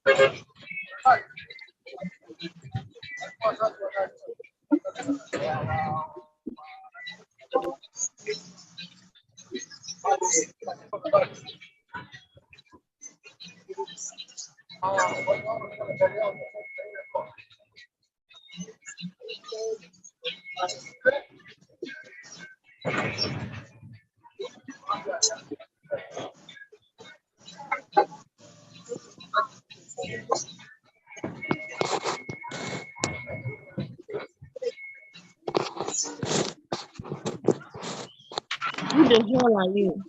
Who the hell are you?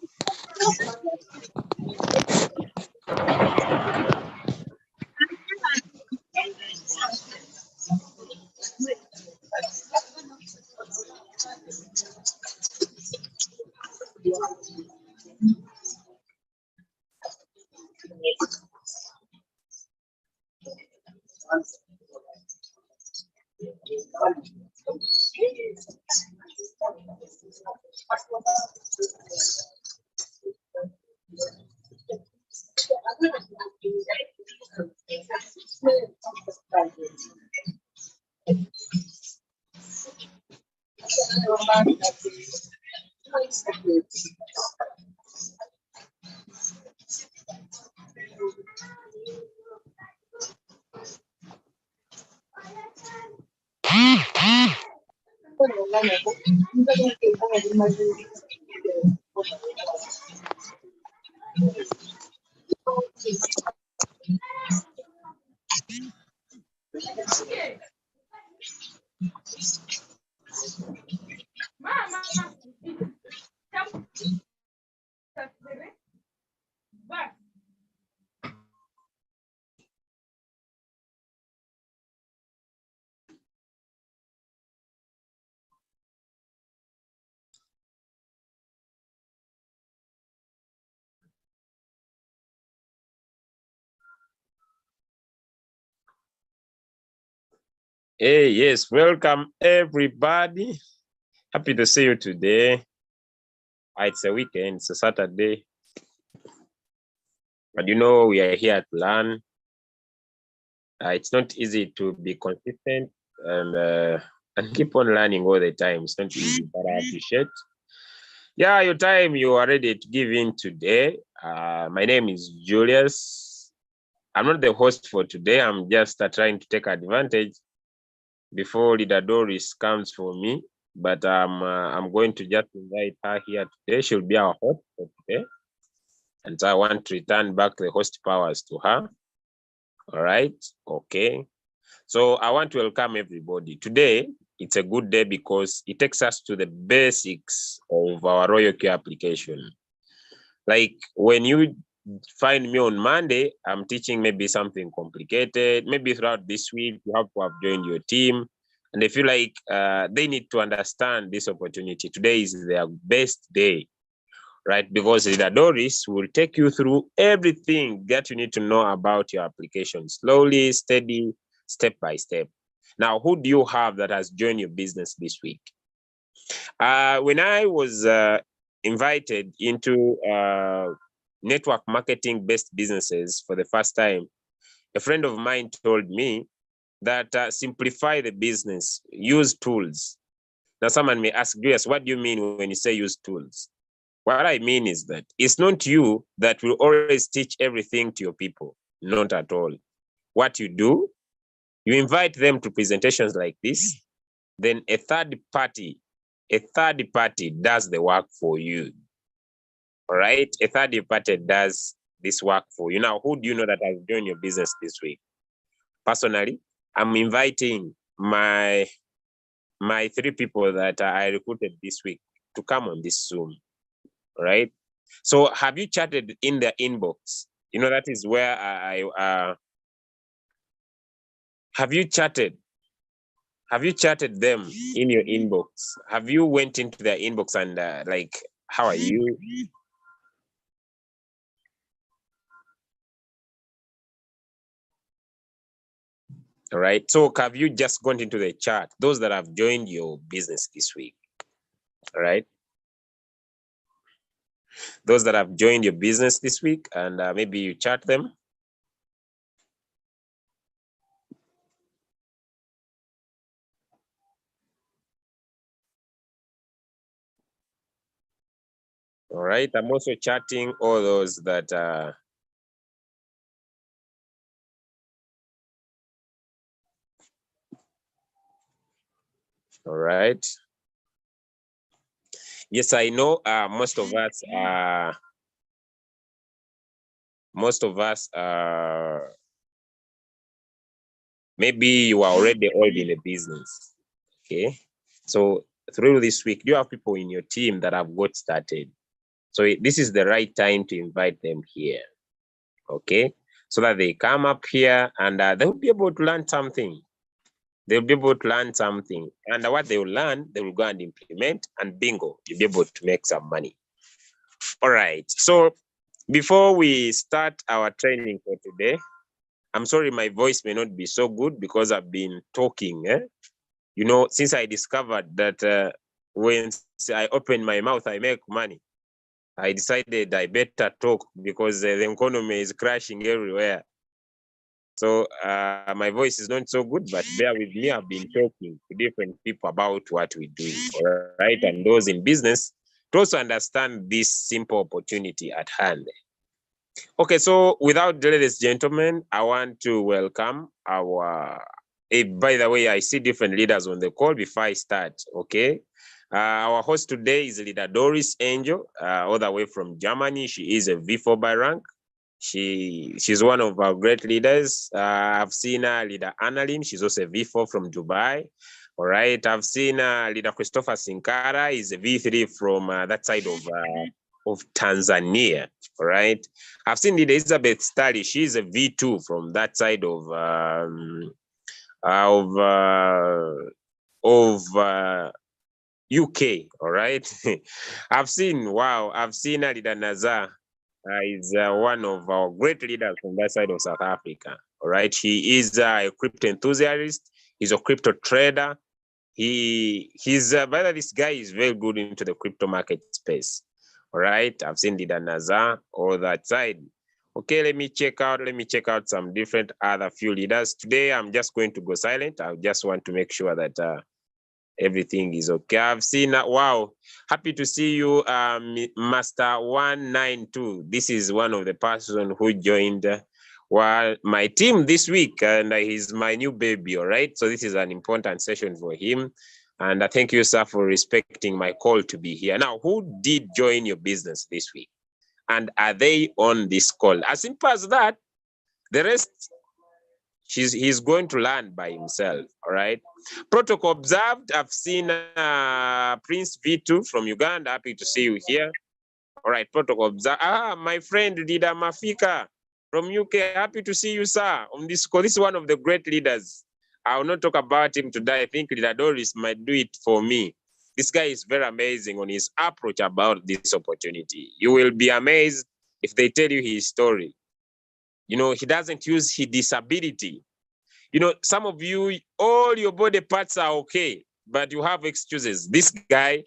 Hey, yes, welcome everybody. Happy to see you today. It's a weekend, it's a Saturday. But you know, we are here to learn. It's not easy to be consistent and keep on learning all the time. It's not easy, but I appreciate. Yeah, your time you are ready to give in today. My name is Julius. I'm not the host for today. I'm just trying to take advantage before Leader Doris comes for me. But I'm going to just invite her here today. She'll be our host for today. And so I want to return back the host powers to her. All right. Okay. So I want to welcome everybody. Today, it's a good day because it takes us to the basics of our Royalq application. Like when you find me on Monday, I'm teaching maybe something complicated. Maybe throughout this week, you have to have joined your team. And they feel like they need to understand this opportunity. Today is their best day, right? Because Leader Doris will take you through everything that you need to know about your application, slowly, steady, step by step. Now, who do you have that has joined your business this week? When I was invited into network marketing based businesses for the first time, a friend of mine told me that simplify the business, use tools. Now, someone may ask, Julius, what do you mean when you say use tools? What I mean is that it's not you that will always teach everything to your people, not at all. What you do, you invite them to presentations like this, then a third party does the work for you. All right, a third party does this work for you. Now, who do you know that has joined your business this week? Personally, I'm inviting my 3 people that I recruited this week to come on this Zoom. All right. So have you chatted in their inbox? You know, that is where have you chatted? Have you chatted them in your inbox? Have you went into their inbox and like, how are you? All right. So have you just gone into the chat? Those that have joined your business this week. All right. Those that have joined your business this week and maybe you chat them. All right. I'm also chatting all those that all right. Yes, I know most of us maybe you are already old in the business. Okay. So through this week, you have people in your team that have got started. So this is the right time to invite them here. Okay. So that they come up here and they will be able to learn something. They'll be able to learn something. And what they will learn, they will go and implement, and bingo, you'll be able to make some money. All right. So before we start our training for today, I'm sorry my voice may not be so good because I've been talking. You know, since I discovered that when I open my mouth, I make money, I decided I better talk because the economy is crashing everywhere. So my voice is not so good, but bear with me. I've been talking to different people about what we do, all right? And those in business to also understand this simple opportunity at hand. Okay, so without delay, ladies and gentlemen, I want to welcome our, by the way, I see different leaders on the call before I start, okay? Our host today is Leader Doris Angel, all the way from Germany. She is a V4 by rank. She's one of our great leaders. I've seen Leader Annalyn. She's also a V4 from Dubai. All right. I've seen Leader Christopher Sinkara. He's a V3 from that side of Tanzania. All right. I've seen Leader Elizabeth Stali. She's a V2 from that side of UK. All right. I've seen Leader Nazar. Is one of our great leaders from that side of South Africa. All right. He is a crypto enthusiast. He's a crypto trader. He's by the way, this guy is very good into the crypto market space. All right. I've seen Leader Nazar or that side. Okay, let me check out some different other few leaders. Today, I'm just going to go silent. I just want to make sure that everything is okay. I've seen wow. Happy to see you, Master 192. This is one of the person who joined my team this week, and he's my new baby. All right. So this is an important session for him. And thank you, sir, for respecting my call to be here. Now, who did join your business this week? And are they on this call? As simple as that. The rest, he's going to learn by himself. All right. Protocol observed. I've seen Prince V2 from Uganda. Happy to see you here. All right. Protocol observed. My friend Dida Mafika from UK. Happy to see you, sir, on this call. This is one of the great leaders. I will not talk about him today. I think Leader Doris might do it for me. This guy is very amazing on his approach about this opportunity. You will be amazed if they tell you his story. You know, he doesn't use his disability. You know, some of you, all your body parts are okay, but you have excuses. This guy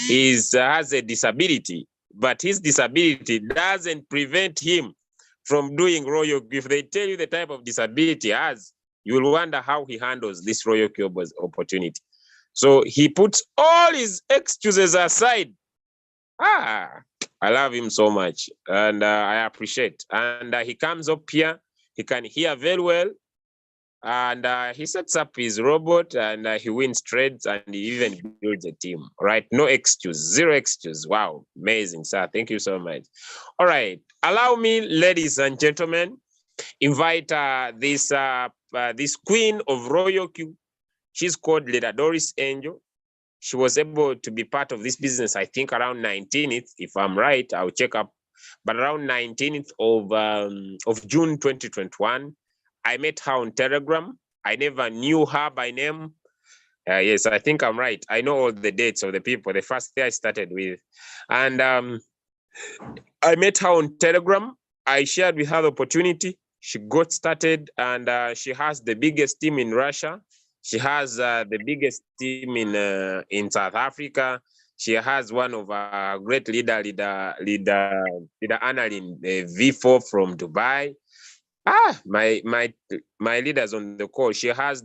has a disability, but his disability doesn't prevent him from doing Royalq. If they tell you the type of disability he has, you will wonder how he handles this Royalq opportunity. So he puts all his excuses aside. I love him so much, and I appreciate. And he comes up here, he can hear very well, and he sets up his robot, and he wins trades, and he even builds a team. All right, no excuse, zero excuse. Wow, amazing, sir. Thank you so much. All right, allow me, ladies and gentlemen, invite this queen of Royalq. She's called Leader Doris Angel. She was able to be part of this business, I think, around 19th, if I'm right. I'll check up, but around 19th of June 2021. I met her on Telegram. I never knew her by name. Yes, I think I'm right. I know all the dates of the people. The first day I started with, and I met her on Telegram. I shared with her the opportunity. She got started, and she has the biggest team in Russia. She has the biggest team in South Africa. She has one of our great leader Annalyn, V4 from Dubai. My leaders on the call. She has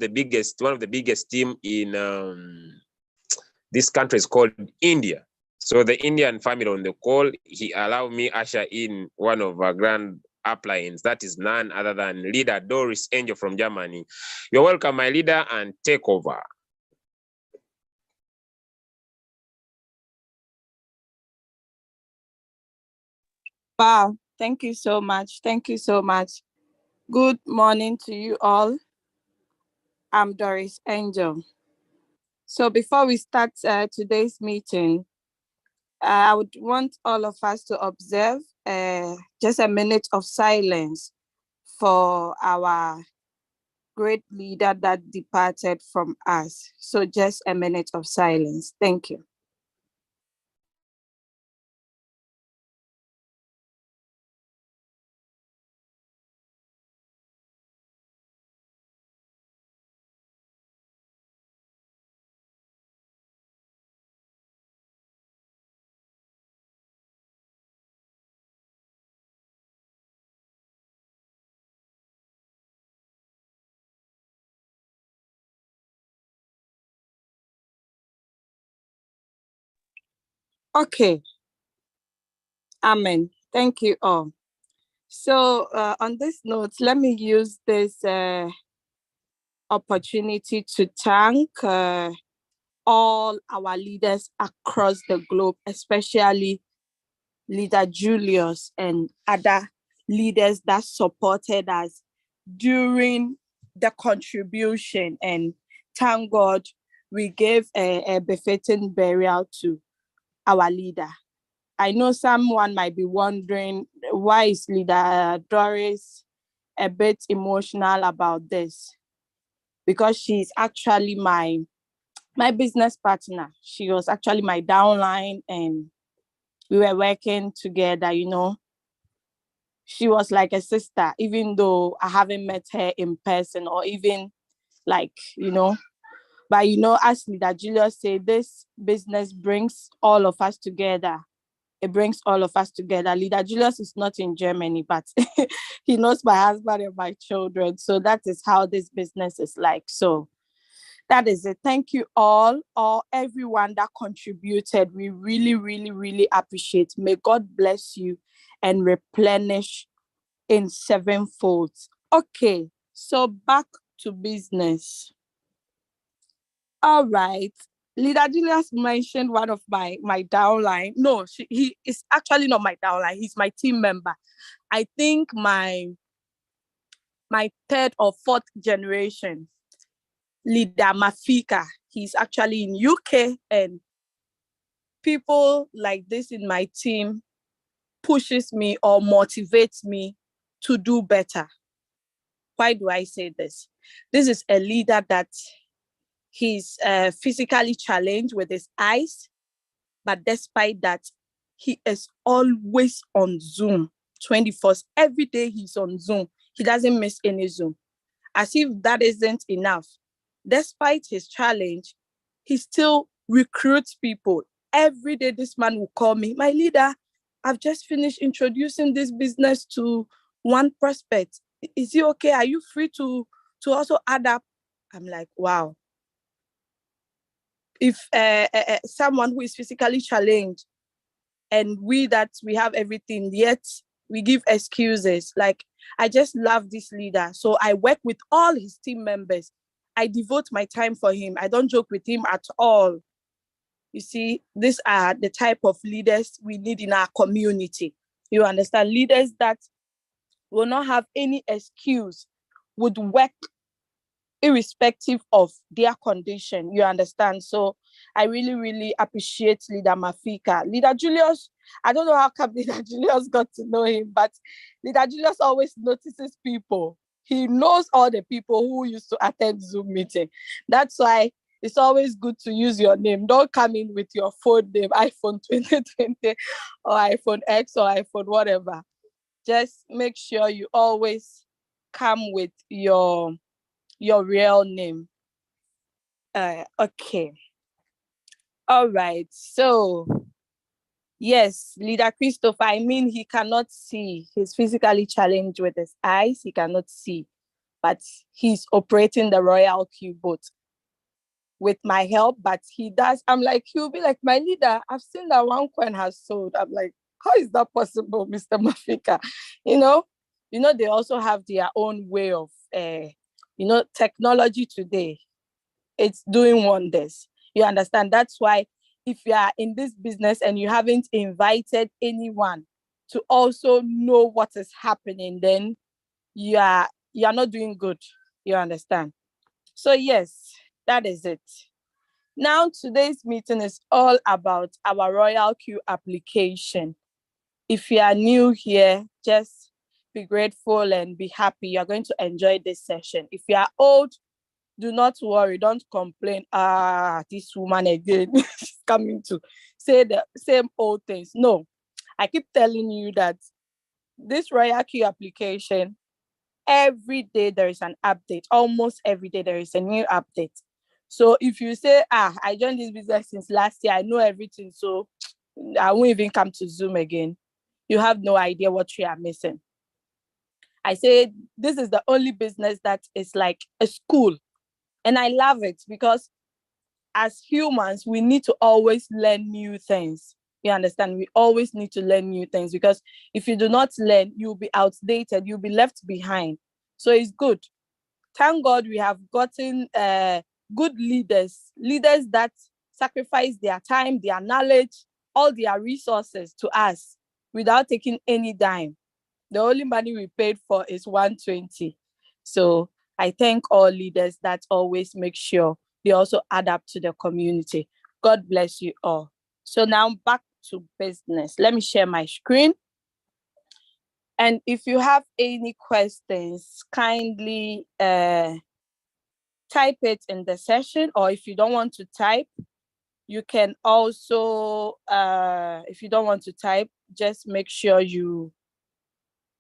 one of the biggest team in this country is called India. So the Indian family on the call, he allowed me usher in one of our grand uplines. That is none other than leader Doris Angel from Germany. You're welcome, my leader, and take over. Wow, thank you so much. Thank you so much. Good morning to you all. I'm Doris Angel. So before we start today's meeting, I would want all of us to observe just a minute of silence for our great leader that departed from us. So just a minute of silence. Thank you. Okay. Amen. Thank you all. So on this note, let me use this opportunity to thank all our leaders across the globe, especially Leader Julius and other leaders that supported us during the contribution. And thank God we gave a befitting burial to our leader. I know someone might be wondering, why is Leader Doris a bit emotional about this? Because she's actually my business partner. She was actually my downline, and we were working together, you know. She was like a sister, even though I haven't met her in person or even like, you know. But you know, as Leader Julius said, this business brings all of us together. It brings all of us together. Leader Julius is not in Germany, but he knows my husband and my children. So that is how this business is like. So that is it. Thank you all, or everyone that contributed. We really, really, really appreciate. May God bless you and replenish in sevenfold. Okay, so back to business. All right. Leader Julius mentioned one of my downline. No, he is actually not my downline. He's my team member. I think my third or fourth generation leader, Mafika. He's actually in UK, and people like this in my team pushes me or motivates me to do better. Why do I say this? This is a leader that he's physically challenged with his eyes, but despite that, he is always on Zoom 24. Every day he's on Zoom. He doesn't miss any Zoom. As if that isn't enough. Despite his challenge, he still recruits people. Every day this man will call me, my leader, I've just finished introducing this business to one prospect. Is it okay? Are you free to also add up? I'm like, wow. If someone who is physically challenged and we have everything, yet we give excuses. Like, I just love this leader. So I work with all his team members. I devote my time for him. I don't joke with him at all. You see, these are the type of leaders we need in our community. You understand? Leaders that will not have any excuse, would work irrespective of their condition. You understand? So I really, really appreciate Leader Mafika. Leader Julius, I don't know how come Leader Julius got to know him, but Leader Julius always notices people. He knows all the people who used to attend Zoom meeting. That's why it's always good to use your name. Don't come in with your phone name, iPhone 2020 or iPhone X or iPhone whatever. Just make sure you always come with your real name. Okay. All right. So, yes, Leader Christopher, I mean, he cannot see. He's physically challenged with his eyes. He cannot see, but he's operating the Royalq boat. with my help, but he does. I'm like, he'll be like, my leader, I've seen that one coin has sold. I'm like, how is that possible, Mr. Mafika? You know, they also have their own way of, technology today. It's doing wonders. You understand? That's why if you are in this business and you haven't invited anyone to also know what is happening, then you're not doing good. You understand? So yes, that is it. Now today's meeting is all about our Royalq application. If you are new here, just be grateful and be happy. You're going to enjoy this session. If you are old, do not worry, don't complain. This woman again is coming to say the same old things. No, I keep telling you that this Royalq application, every day there is an update. Almost every day there is a new update. So if you say, I joined this business since last year, I know everything, so I won't even come to Zoom again, you have no idea what you are missing. I say this is the only business that is like a school. And I love it because as humans, we need to always learn new things. You understand? We always need to learn new things because if you do not learn, you'll be outdated, you'll be left behind. So it's good. Thank God we have gotten good leaders that sacrifice their time, their knowledge, all their resources to us without taking any dime. The only money we paid for is 120. So I thank all leaders that always make sure they also add up to the community. God bless you all. So now back to business. Let me share my screen. And if you have any questions, kindly type it in the session, or if you don't want to type, you can also, if you don't want to type, just make sure you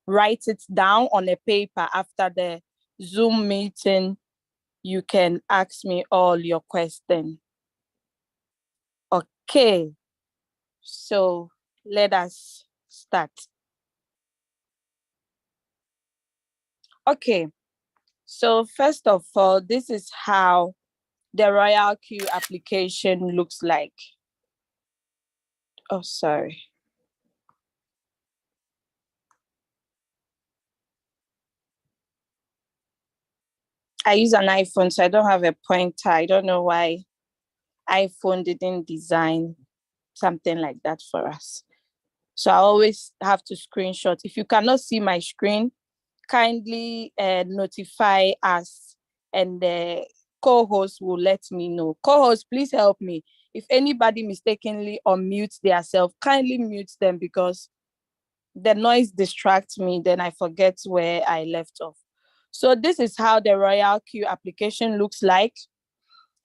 write it down on a paper. After the Zoom meeting, you can ask me all your questions. Okay, so let us start. Okay, so first of all, this is how the Royalq application looks like. Oh, sorry. I use an iPhone, so I don't have a pointer. I don't know why iPhone didn't design something like that for us. So I always have to screenshot. If you cannot see my screen, kindly notify us and the co-host will let me know. Co-host, please help me. If anybody mistakenly unmutes themselves, kindly mute them because the noise distracts me, then I forget where I left off. So this is how the Royalq application looks like.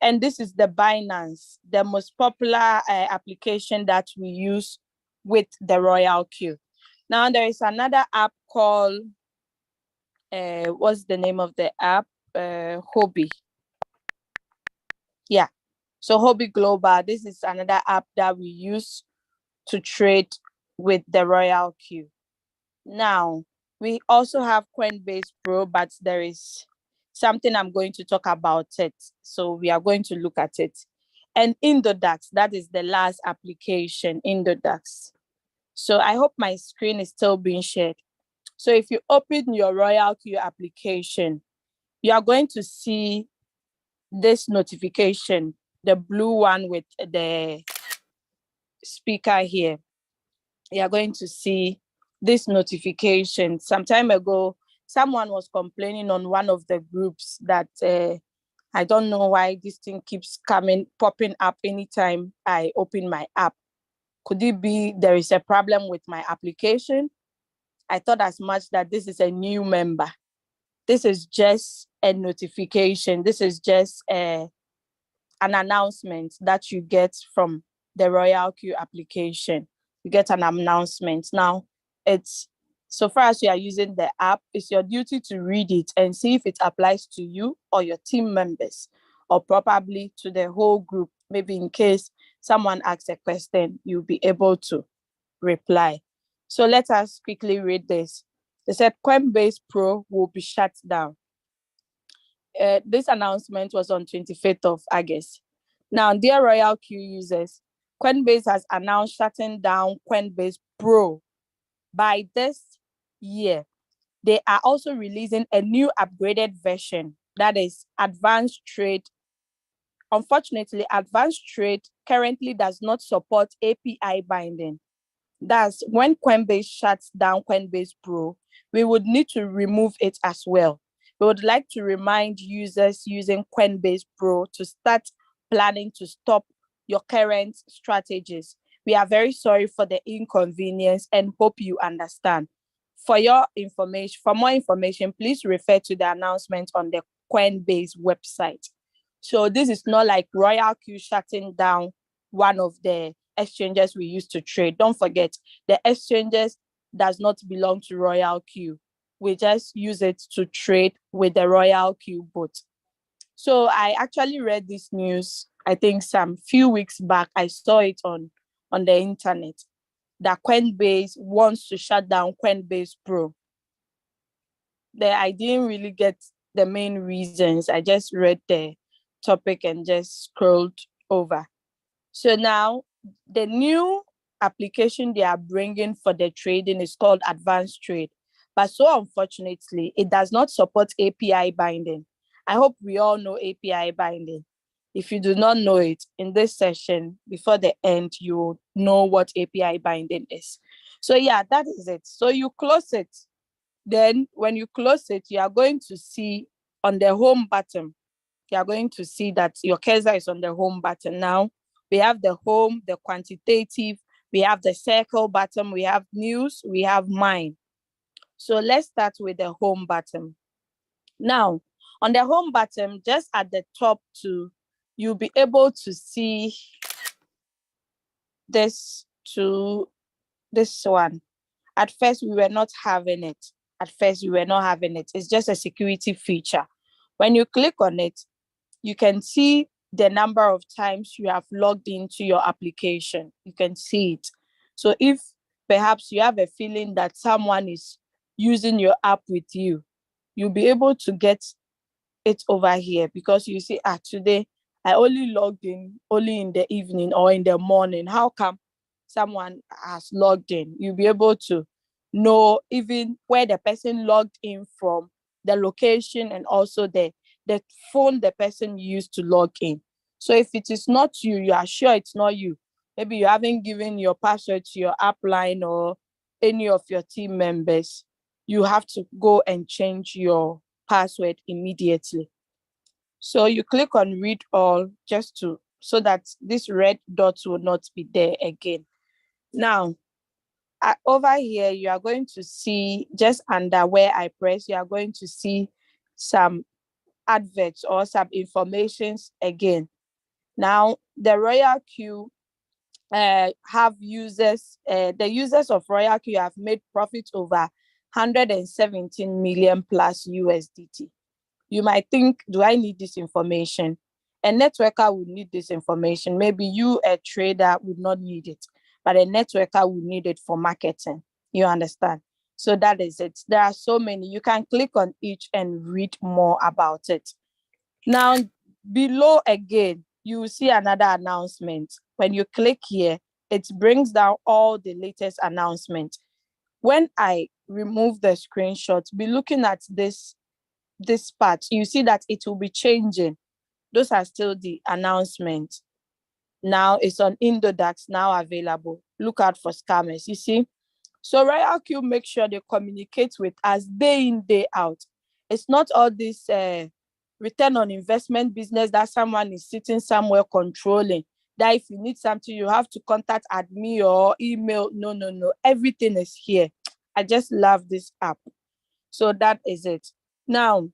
And this is the Binance, the most popular application that we use with the Royalq. Now there is another app called, what's the name of the app? Hobby. Yeah. So Hobby Global, this is another app that we use to trade with the Royalq. Now, we also have Coinbase Pro, but there is something I'm going to talk about it. So we are going to look at it. And Indodax, that is the last application, Indodax. So I hope my screen is still being shared. So if you open your Royalq application, you are going to see this notification, the blue one with the speaker here. You are going to see this notification. Some time ago, someone was complaining on one of the groups that I don't know why this thing keeps popping up anytime I open my app. Could it be there is a problem with my application? I thought as much that this is a new member. This is just a notification. This is just an announcement that you get from the Royalq application. You get an announcement. Now, it's so far as you are using the app, it's your duty to read it and see if it applies to you or your team members, or probably to the whole group. Maybe in case someone asks a question, you'll be able to reply. So let us quickly read this. They said Coinbase Pro will be shut down. this announcement was on 25th of August. Now, dear Royalq users, Coinbase has announced shutting down Coinbase Pro by this year. They are also releasing a new upgraded version, that is Advanced Trade. Unfortunately, Advanced Trade currently does not support API binding. Thus, when Coinbase shuts down Coinbase Pro, we would need to remove it as well. We would like to remind users using Coinbase Pro to start planning to stop your current strategies. We are very sorry for the inconvenience and hope you understand. For more information, please refer to the announcement on the Coinbase website. So this is not like Royalq shutting down one of the exchanges we used to trade. Don't forget, the exchanges does not belong to Royalq. We just use it to trade with the Royalq bot. So I actually read this news, I think some few weeks back. I saw it on the internet that Coinbase wants to shut down Coinbase Pro. I didn't really get the main reasons. I just read the topic and just scrolled over. So now the new application they are bringing for the trading is called Advanced Trade. But so unfortunately, it does not support API binding. I hope we all know API binding. If you do not know it, in this session, before the end, you know what API binding is. So yeah, that is it. So you close it. Then when you close it, you are going to see on the home button, you are going to see that your cursor is on the home button. Now we have the home, the quantitative, we have the circle button, we have news, we have mine. So let's start with the home button. Now, on the home button, just at the top too, you'll be able to see this one. At first, we were not having it. It's just a security feature. When you click on it, you can see the number of times you have logged into your application. You can see it. So if perhaps you have a feeling that someone is using your app with you, you'll be able to get it over here, because you see, today I only logged in only in the evening or in the morning. How come someone has logged in? You'll be able to know even where the person logged in from, the location, and also the phone the person used to log in. So if it is not you, you are sure it's not you. Maybe you haven't given your password to your upline or any of your team members. You have to go and change your password immediately. So you click on read all so that this red dot will not be there again. Now, over here, you are going to see just under where I press, you are going to see some adverts or some informations again. Now, the Royalq have users, the users of Royalq have made profit over 117 million plus USDT. You might think, do I need this information? A networker would need this information. Maybe you, a trader, would not need it, but a networker would need it for marketing. You understand? So that is it. There are so many. You can click on each and read more about it. Now, below again, you will see another announcement. When you click here, it brings down all the latest announcements. When I remove the screenshot, be looking at this part, you see that it will be changing. Those are still the announcements. Now it's on Indodax, now available. Look out for scammers, you see. So Royalq make sure they communicate with us day in, day out. It's not all this return on investment business that someone is sitting somewhere controlling. That if you need something, you have to contact admin or email. No. Everything is here. I just love this app. So that is it. Now,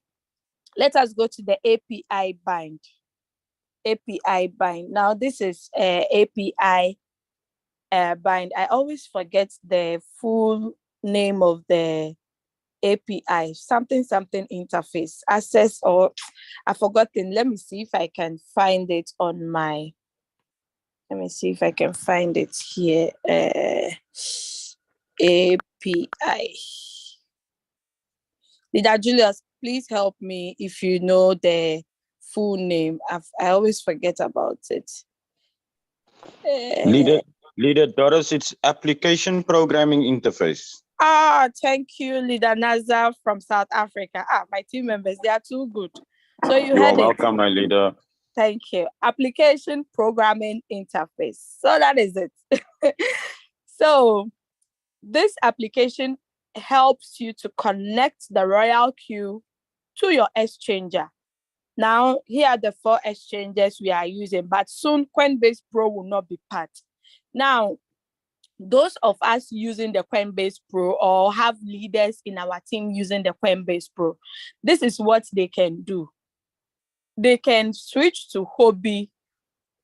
let us go to the API bind. Now, this is API bind. I always forget the full name of the API, something interface, access, or I've forgotten. Let me see if I can find it on my, let me see if I can find it here. API. Leader Julius, Please help me if you know the full name. I always forget about it. Leader, Leader Doris, it's Application Programming Interface. Thank you, Leader Nazar from South Africa. My team members, they are too good. So you are heard it. welcome, my leader. Thank you. Application Programming Interface. So that is it. So this application helps you to connect the Royalq to your exchanger. Now, here are the 4 exchanges we are using, but soon Coinbase Pro will not be part. Now, those of us using the Coinbase Pro or have leaders in our team using the Coinbase Pro, this is what they can do. They can switch to Hobby,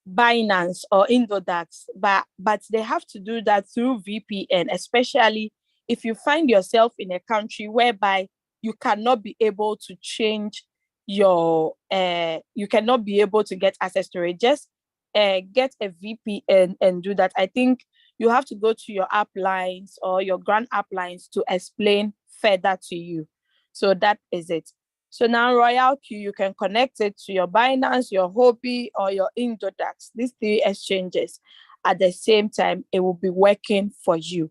Binance, or Indodax, but they have to do that through VPN, especially if you find yourself in a country whereby you cannot be able to change your, you cannot be able to get access to it. Just get a VPN and do that. I think you have to go to your app lines or your grand app lines to explain further to you. So that is it. So now Royalq, you can connect it to your Binance, your Hobby, or your Indodax. These 3 exchanges at the same time, it will be working for you.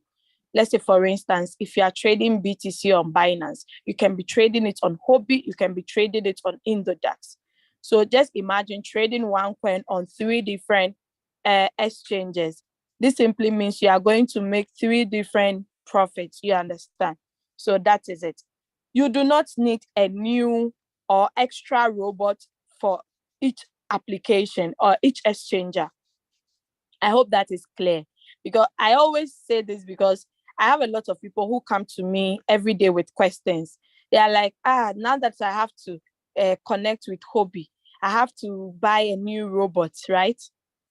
Let's say, for instance, if you are trading BTC on Binance, you can be trading it on Hobby, you can be trading it on Indodax. So just imagine trading one coin on 3 different exchanges. This simply means you are going to make 3 different profits. You understand? So that is it. You do not need a new or extra robot for each application or each exchanger. I hope that is clear, because I always say this because I have a lot of people who come to me every day with questions. They are like, now that I have to connect with Hobby, I have to buy a new robot, right?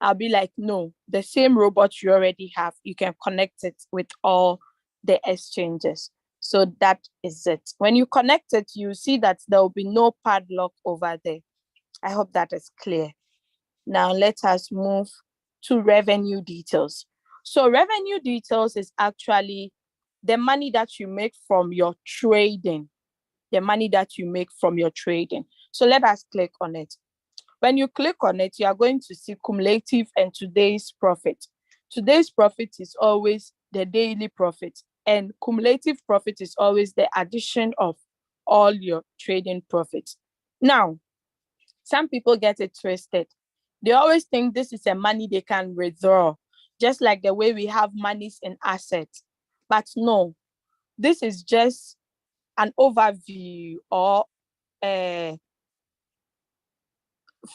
I'll be like, no, the same robot you already have, you can connect it with all the exchanges. So that is it. When you connect it, you see that there will be no padlock over there. I hope that is clear. Now let us move to revenue details. So revenue details is actually the money that you make from your trading. The money that you make from your trading. So let us click on it. When you click on it, you are going to see cumulative and today's profit. Today's profit is always the daily profit, and cumulative profit is always the addition of all your trading profits. Now, some people get it twisted. They always think this is a money they can withdraw, just like the way we have monies in assets. But no, this is just an overview or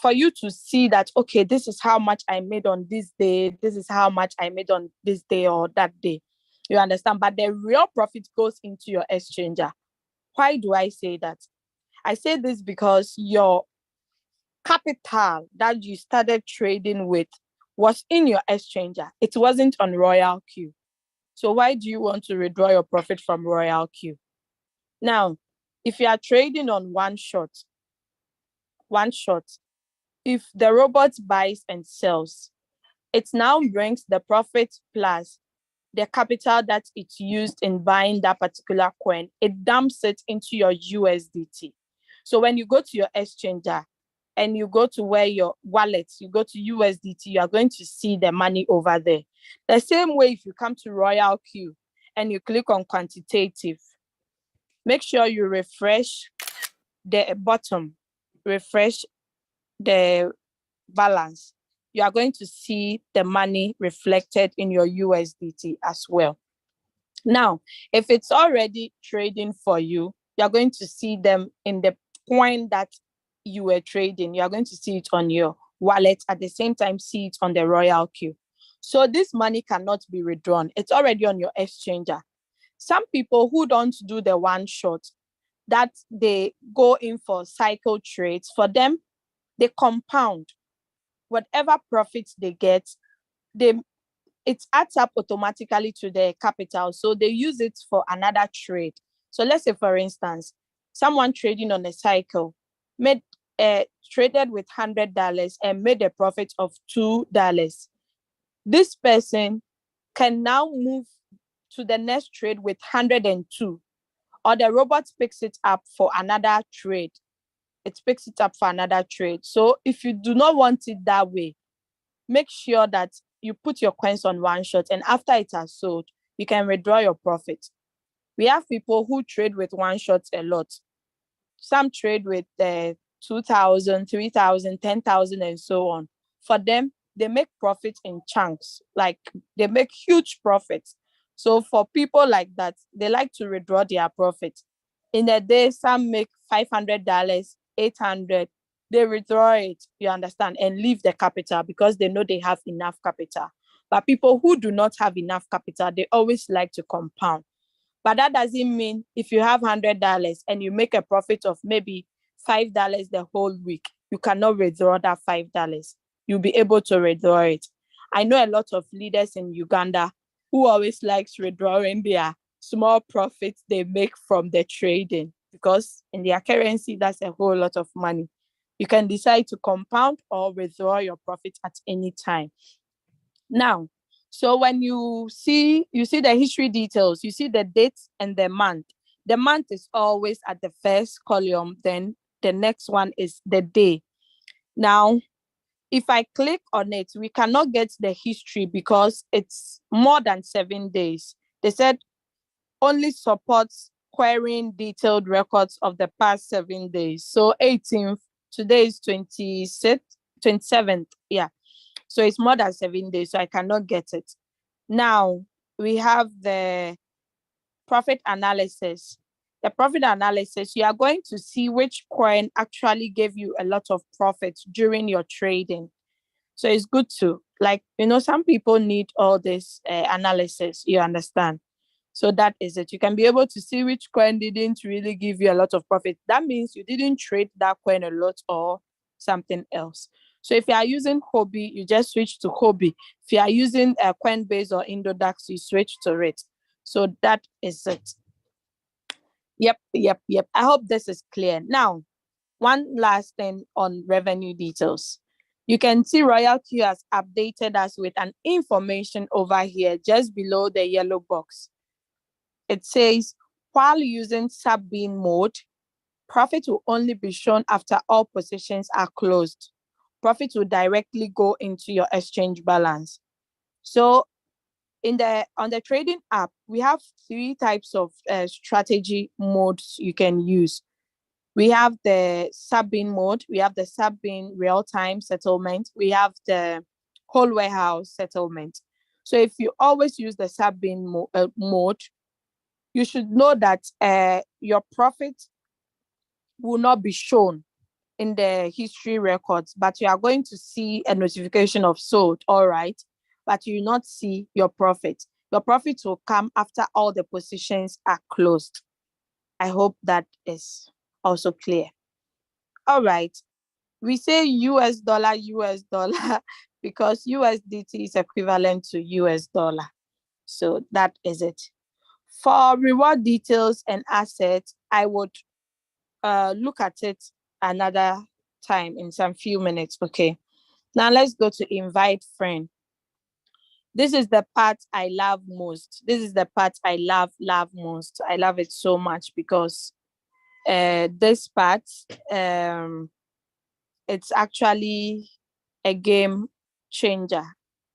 for you to see that, okay, this is how much I made on this day, this is how much I made on this day or that day. You understand? But the real profit goes into your exchanger. Why do I say that? I say this because your capital that you started trading with was in your exchanger. It wasn't on Royalq. So why do you want to withdraw your profit from Royalq? Now, if you are trading on one shot, if the robot buys and sells, it now brings the profit plus the capital that it's used in buying that particular coin. It dumps it into your USDT. So when you go to your exchanger and you go to where your wallet, you go to USDT, you are going to see the money over there. The same way, if you come to Royalq and you click on quantitative, make sure you refresh the bottom, refresh the balance. You are going to see the money reflected in your USDT as well. Now, if it's already trading for you, you're going to see them in the coin that you were trading. You're going to see it on your wallet, at the same time see it on the Royalq. So this money cannot be withdrawn. It's already on your exchanger. Some people who don't do the one shot, that they go in for cycle trades, for them, they compound. Whatever profits they get, it adds up automatically to their capital. So they use it for another trade. So let's say, for instance, someone trading on a cycle traded with $100 and made a profit of $2. This person can now move to the next trade with 102 or the robot picks it up for another trade. It picks it up for another trade. So if you do not want it that way, make sure that you put your coins on one shot, and after it has sold, you can withdraw your profit. We have people who trade with one shot a lot. Some trade with 2,000, 3,000, 10,000, and so on. For them, they make profit in chunks, like they make huge profits. So for people like that, they like to withdraw their profit. In a day, some make $500, 800. They withdraw it, you understand, and leave the capital because they know they have enough capital. But people who do not have enough capital, they always like to compound. But that doesn't mean if you have $100 and you make a profit of maybe $5 the whole week, you cannot withdraw that $5. You'll be able to withdraw it. I know a lot of leaders in Uganda who always likes withdrawing their small profits they make from the trading, because in their currency, that's a whole lot of money. You can decide to compound or withdraw your profit at any time. Now, so when you see the history details, you see the date and the month. The month is always at the first column, then the next one is the day. Now, if I click on it, we cannot get the history because it's more than 7 days. They said only supports querying detailed records of the past 7 days. So 18th, today is 26th, 27th, yeah. So it's more than 7 days, so I cannot get it. Now, we have the profit analysis. The profit analysis, you are going to see which coin actually gave you a lot of profit during your trading. So it's good to, some people need all this analysis, you understand? So that is it. You can be able to see which coin didn't really give you a lot of profit. That means you didn't trade that coin a lot or something else. So if you are using Hobby, you just switch to Hobby. If you are using Coinbase or Indodax, you switch to it. So that is it. Yep. I hope this is clear. Now, one last thing on revenue details. You can see Royalq has updated us with an information over here just below the yellow box. It says, while using sub-bin mode, profit will only be shown after all positions are closed. Profit will directly go into your exchange balance. So on the trading app, we have 3 types of strategy modes you can use. We have the sub-bin mode, we have the sub-bin real-time settlement, we have the whole warehouse settlement. So if you always use the sub-bin mode, you should know that your profit will not be shown in the history records, but you are going to see a notification of sold, all right, but you will not see your profit. Your profit will come after all the positions are closed. I hope that is also clear. All right, we say US dollar because USDT is equivalent to US dollar. So that is it. For reward details and assets, I would look at it another time in some few minutes. Okay, now let's go to invite friend. This is the part I love most. This is the part I love most. I love it so much because this part, it's actually a game changer.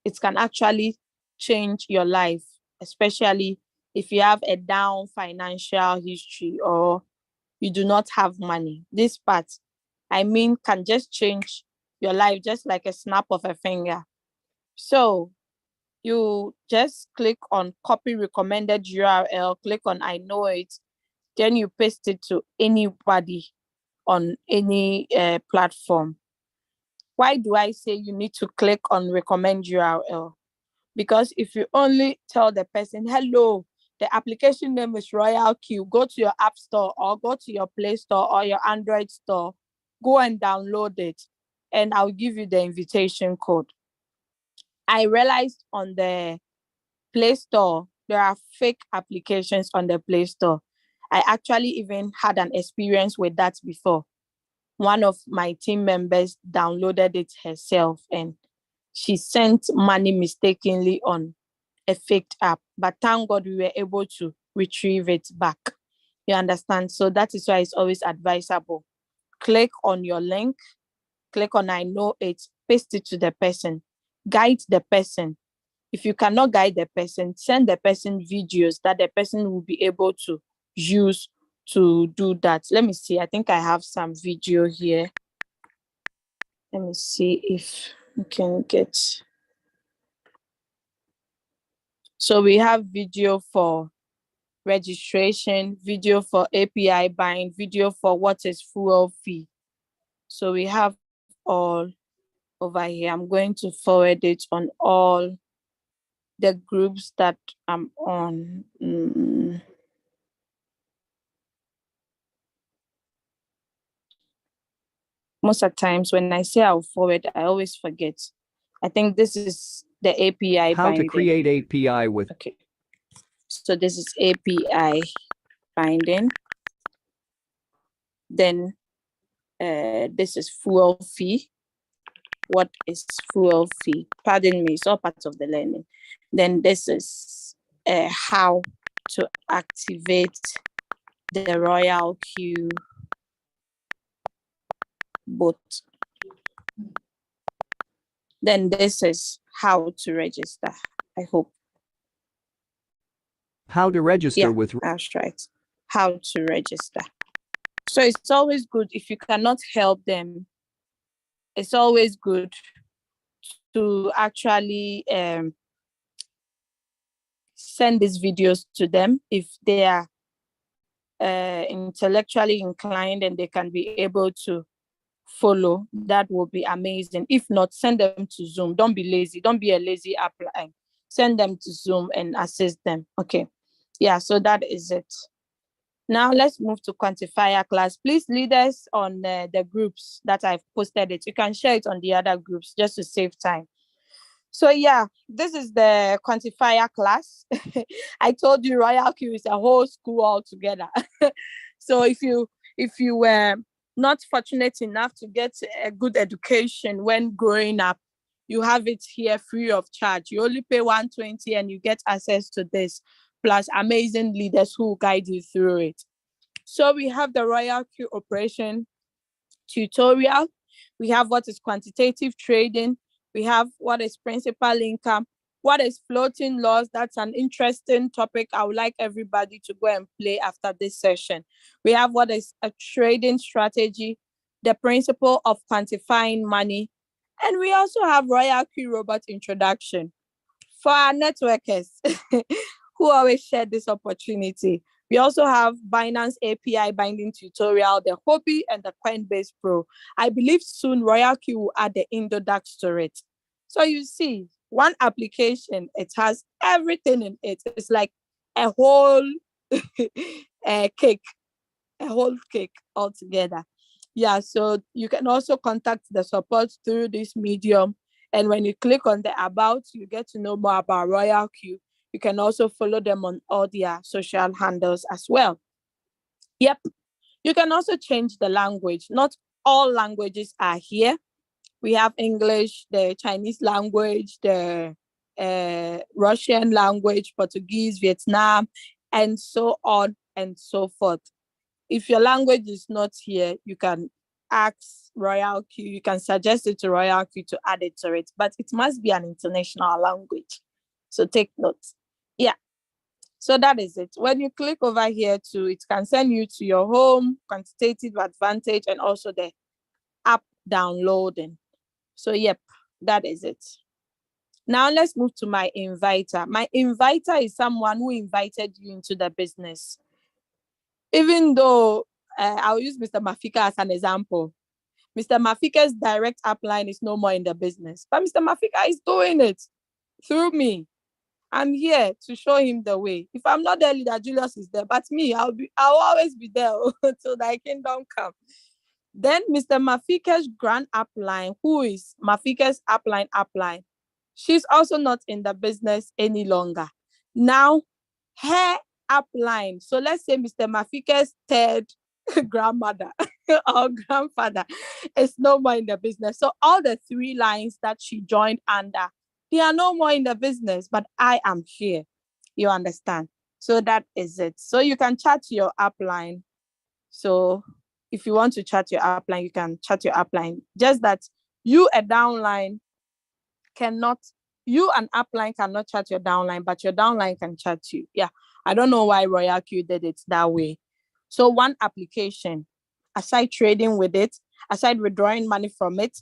It can actually change your life, especially if you have a down financial history or you do not have money. This part, can just change your life just like a snap of a finger. So you just click on copy recommended URL, click on I know it, then you paste it to anybody on any platform. Why do I say you need to click on recommend URL? Because if you only tell the person, hello, the application name is Royalq, go to your app store or go to your Play Store or your Android store, go and download it, and I'll give you the invitation code. I realized on the Play Store, there are fake applications on the Play Store. I actually even had an experience with that before. One of my team members downloaded it herself and she sent money mistakenly on a fake app. But thank God we were able to retrieve it back. You understand? So that is why it's always advisable. Click on your link, click on I know it, paste it to the person, guide the person. If you cannot guide the person, send the person videos that the person will be able to use to do that. Let me see. I think I have some video here. Let me see if we can get. So we have video for registration, video for API bind, video for what is fuel fee. So we have all over here. I'm going to forward it on all the groups that I'm on. Most of the times when I say I'll forward, I always forget. I think this is the API How binding. to create API with. Okay. So this is API binding. Then this is fuel fee. What is fuel fee? Pardon me, it's all part of the learning. Then this is how to activate the Royalq bot. Then this is how to register. I hope. How to register with. That's right. How to register. So it's always good if you cannot help them. It's always good to actually send these videos to them if they are intellectually inclined and they can be able to follow. That will be amazing. If not, send them to Zoom. Don't be lazy. Don't be a lazy applying. Send them to Zoom and assist them. Okay. Yeah, so that is it. Now let's move to quantifier class. Please, leaders on the groups that I've posted it, you can share it on the other groups just to save time. So yeah, this is the quantifier class. I told you Royalq is a whole school altogether. So if you were not fortunate enough to get a good education when growing up, you have it here free of charge. You only pay 120 and you get access to this, plus amazing leaders who will guide you through it. So we have the Royalq operation tutorial. We have what is quantitative trading. We have what is principal income. What is floating loss? That's an interesting topic. I would like everybody to go and play after this session. We have what is a trading strategy, the principle of quantifying money. And we also have Royalq robot introduction. For our networkers who always share this opportunity, we also have Binance API binding tutorial, the Hobby and the Coinbase Pro. I believe soon Royalq will add the Indodax to it. So you see, one application, it has everything in it. It's like a whole cake, a whole cake altogether. Yeah, so you can also contact the support through this medium. And when you click on the about, you get to know more about Royalq. You can also follow them on all their social handles as well. Yep. You can also change the language. Not all languages are here. We have English, the Chinese language, the Russian language, Portuguese, Vietnam, and so on and so forth. If your language is not here, you can ask Royalq, you can suggest it to Royalq to add it to it, but it must be an international language. So take note. Yeah. So that is it. When you click over here too, it can send you to your home, quantitative advantage, and also the app downloading. So yep, that is it. Now let's move to my inviter. My inviter is someone who invited you into the business. Even though I'll use Mr. Mafika as an example. Mr. Mafika's direct upline is no more in the business, but Mr. Mafika is doing it through me. I'm here to show him the way. If I'm not there, Leader Julius is there, but me, I'll always be there till thy kingdom come. Then Mr. Mafika's grand upline, who is Mafika's upline, she's also not in the business any longer. Now, her upline, so let's say Mr. Mafika's third grandmother or grandfather is no more in the business. So all the three lines that she joined under, they are no more in the business, but I am here. You understand? So that is it. So you can chat your upline. So if you want to chat your upline, you can chat your upline. Just that you, a downline, cannot, you and upline cannot chat your downline, but your downline can chat you. Yeah. I don't know why Royalq did it that way. So one application, aside trading with it, aside withdrawing money from it,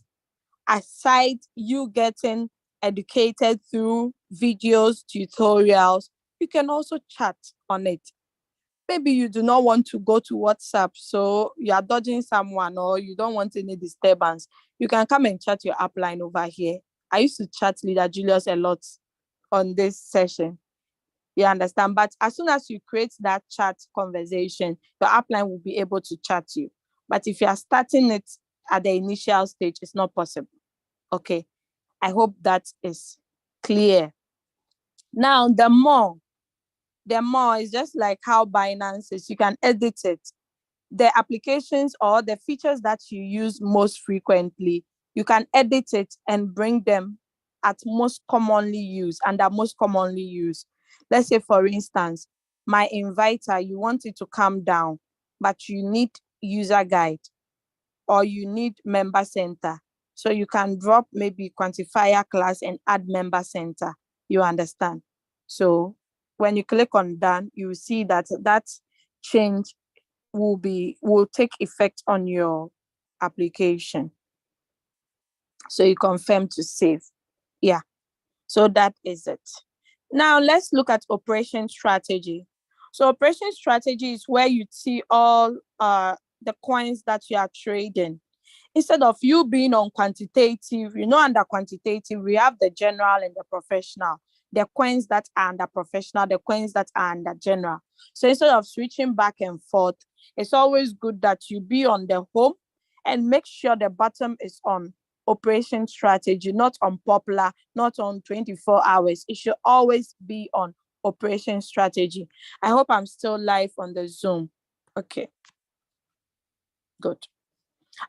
aside you getting educated through videos, tutorials, you can also chat on it. Maybe you do not want to go to WhatsApp, so you are dodging someone or you don't want any disturbance. You can come and chat your upline over here. I used to chat Leader Julius a lot on this session. You understand? But as soon as you create that chat conversation, your upline will be able to chat you. But if you are starting it at the initial stage, it's not possible. Okay. I hope that is clear. Now, the more is just like how Binance is. You can edit it. The applications or the features that you use most frequently, you can edit it and bring them at most commonly used and are most commonly used. Let's say, for instance, my inviter, you want it to come down, but you need user guide or you need member center. So you can drop maybe quantifier class and add member center. You understand? So when you click on done, you will see that that change will take effect on your application. So you confirm to save. Yeah. So that is it. Now let's look at operation strategy. So operation strategy is where you see all the coins that you are trading. Instead of you being on quantitative, under quantitative, we have the general and the professional, the coins that are under professional, the coins that are under general. So instead of switching back and forth, it's always good that you be on the home and make sure the bottom is on operation strategy, not on popular, not on 24 hours. It should always be on operation strategy. I hope I'm still live on the Zoom. Okay. Good.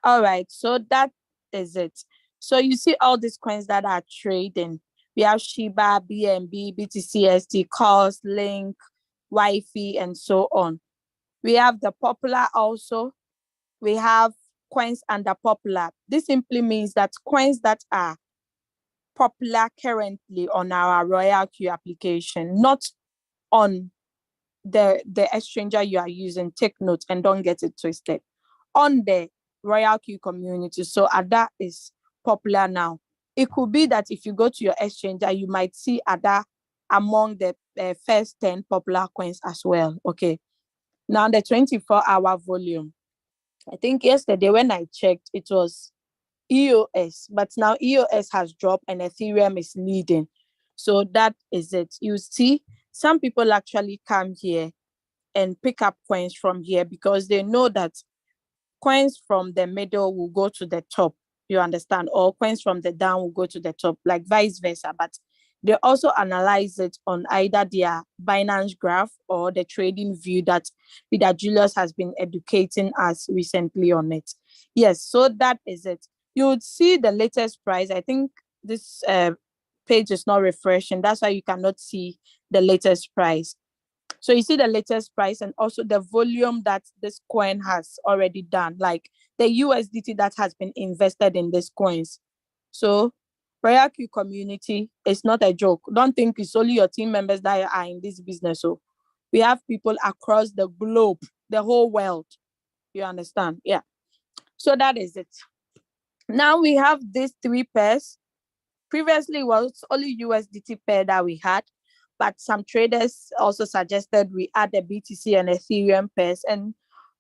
All right, so that is it. So you see all these coins that are trading. We have Shiba, BNB, BTCST, COS, Link, Wi-Fi, and so on. We have the popular also. We have coins under popular. This simply means that coins that are popular currently on our Royalq application, not on the exchanger you are using. Take note and don't get it twisted. On the Royalq community. So Ada is popular now. It could be that if you go to your exchanger, you might see Ada among the first 10 popular coins as well. Okay. Now the 24-hour volume. I think yesterday when I checked, it was EOS, but now EOS has dropped and Ethereum is leading. So that is it. You see, some people actually come here and pick up coins from here because they know that coins from the middle will go to the top, you understand, or coins from the down will go to the top, like vice versa. But they also analyze it on either their Binance graph or the trading view that Peter Julius has been educating us recently on it. Yes, so that is it. You would see the latest price. I think this page is not refreshing. That's why you cannot see the latest price. So you see the latest price and also the volume that this coin has already done, like the USDT that has been invested in these coins. So Royalq community is not a joke. Don't think it's only your team members that are in this business. So we have people across the globe, the whole world. You understand? Yeah. So that is it. Now we have these three pairs. Previously, it was only USDT pair that we had, but some traders also suggested we add the BTC and Ethereum pairs, and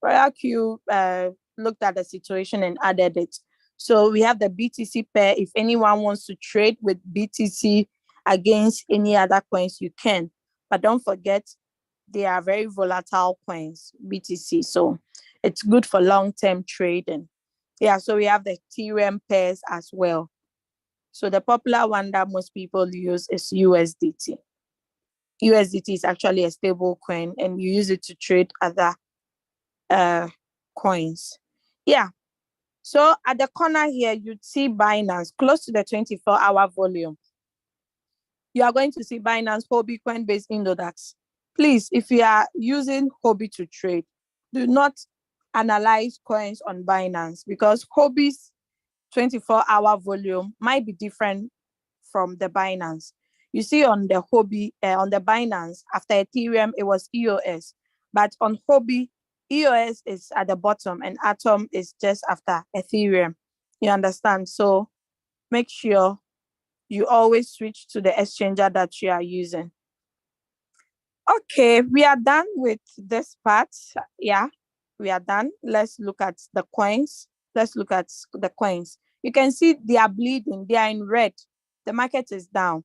Royalq looked at the situation and added it. So we have the BTC pair. If anyone wants to trade with BTC against any other coins, you can. But don't forget, they are very volatile coins, BTC. So it's good for long-term trading. Yeah, so we have the Ethereum pairs as well. So the popular one that most people use is USDT. USDT is actually a stable coin and you use it to trade other coins. Yeah. So at the corner here, you'd see Binance close to the 24-hour volume. You are going to see Binance for Bitcoin based Index. Please, if you are using Hobby to trade, do not analyze coins on Binance, because Hobby's 24-hour volume might be different from the Binance. You see, on the Hobby, on the Binance, after Ethereum, it was EOS. But on Hobby, EOS is at the bottom and Atom is just after Ethereum. You understand? So make sure you always switch to the exchanger that you are using. Okay, we are done with this part. Yeah, we are done. Let's look at the coins. Let's look at the coins. You can see they are bleeding. They are in red. The market is down.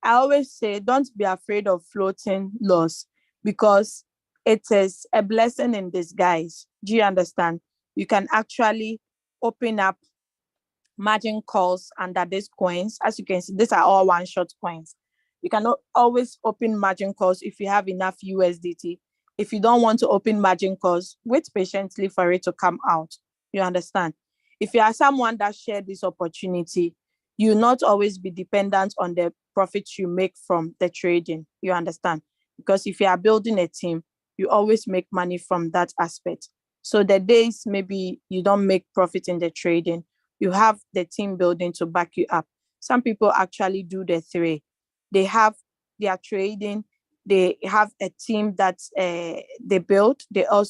I always say, don't be afraid of floating loss, because it is a blessing in disguise. Do you understand? You can actually open up margin calls under these coins. As you can see, these are all one-shot coins. You can always open margin calls if you have enough USDT. If you don't want to open margin calls, wait patiently for it to come out. You understand? If you are someone that shared this opportunity, you will not always be dependent on the profits you make from the trading. You understand? Because if you are building a team, you always make money from that aspect. So the days maybe you don't make profit in the trading, you have the team building to back you up. Some people actually do the three. They have their trading, they have a team that they build. They are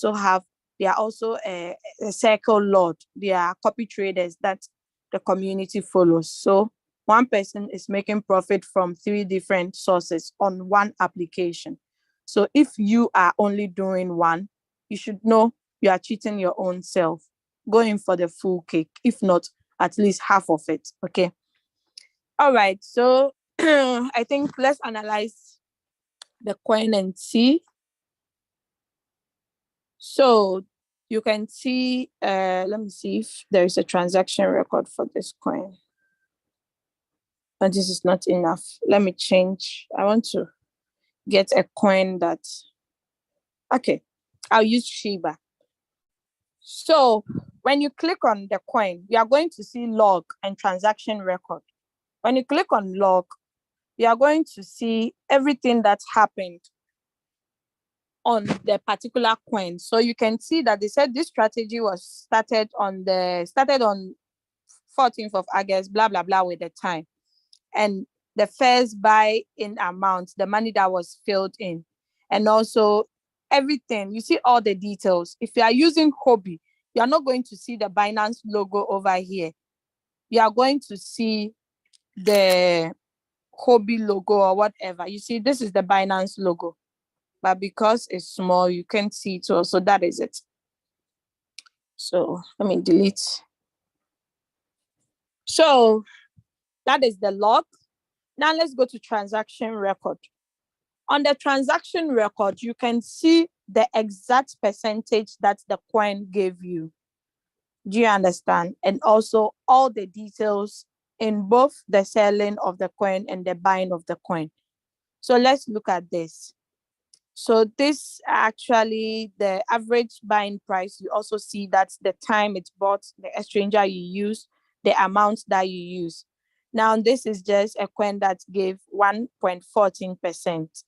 also a circle lord. They are copy traders that the community follows. So one person is making profit from 3 different sources on one application. So if you are only doing one, you should know you are cheating your own self. Going for the full cake, if not at least half of it. Okay. All right. So I think let's analyze the coin and see. So you can see, let me see if there is a transaction record for this coin. But this is not enough. Let me change. I want to get a coin that, okay, I'll use Shiba. So when you click on the coin, you are going to see log and transaction record. When you click on log, you are going to see everything that's happened on the particular coin. So you can see that they said this strategy was started on 14th of August, blah, blah, blah, with the time. And the first buy in amount, the money that was filled in, and also everything. You see all the details. If you are using Hobby, you are not going to see the Binance logo over here. You are going to see the Hobby logo or whatever. You see, this is the Binance logo, but because it's small, you can't see it. So that is it. So let me delete. So that is the log. Now let's go to transaction record. On the transaction record, you can see the exact percentage that the coin gave you. Do you understand? And also all the details in both the selling of the coin and the buying of the coin. So let's look at this. So this actually the average buying price. You also see that's the time it's bought, the exchanger you use, the amount that you use. Now this is just a coin that gave 1.14%.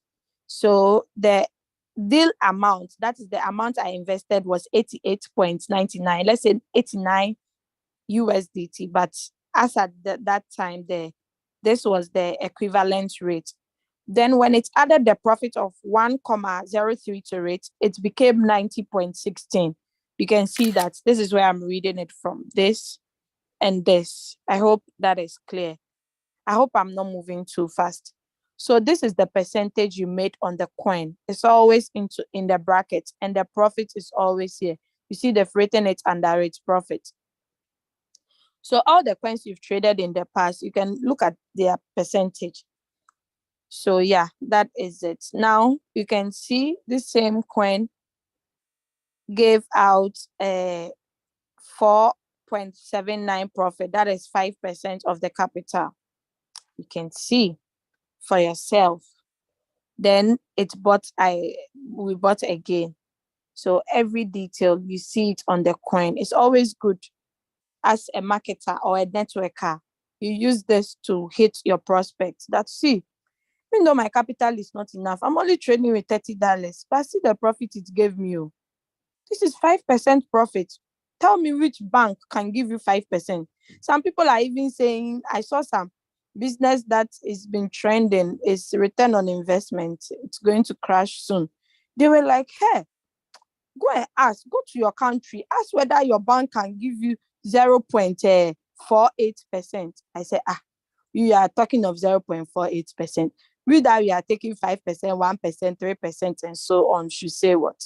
So the deal amount, that is the amount I invested, was 88.99. Let's say 89 USDT. But as at that time, this was the equivalent rate. Then when it added the profit of 1.03 to it, it became 90.16. You can see that this is where I'm reading it from, this and this. I hope that is clear. I hope I'm not moving too fast. So this is the percentage you made on the coin. It's always in the bracket, and the profit is always here. You see they've written it under its profit. So all the coins you've traded in the past, you can look at their percentage. So yeah, that is it. Now you can see the same coin gave out a 4.79 profit. That is 5% of the capital. You can see for yourself. Then we bought again. So every detail, you see it on the coin. It's always good as a marketer or a networker. You use this to hit your prospects that see Even though my capital is not enough, I'm only trading with $30, but see the profit it gave me. This is 5% profit. Tell me which bank can give you 5%. Some people are even saying, I saw some business that is been trending, is return on investment. It's going to crash soon. They were like, hey, go and ask, go to your country, ask whether your bank can give you 0.48%. I said, you are talking of 0.48%. We that we are taking 5%, 1%, 3%, and so on, should say what?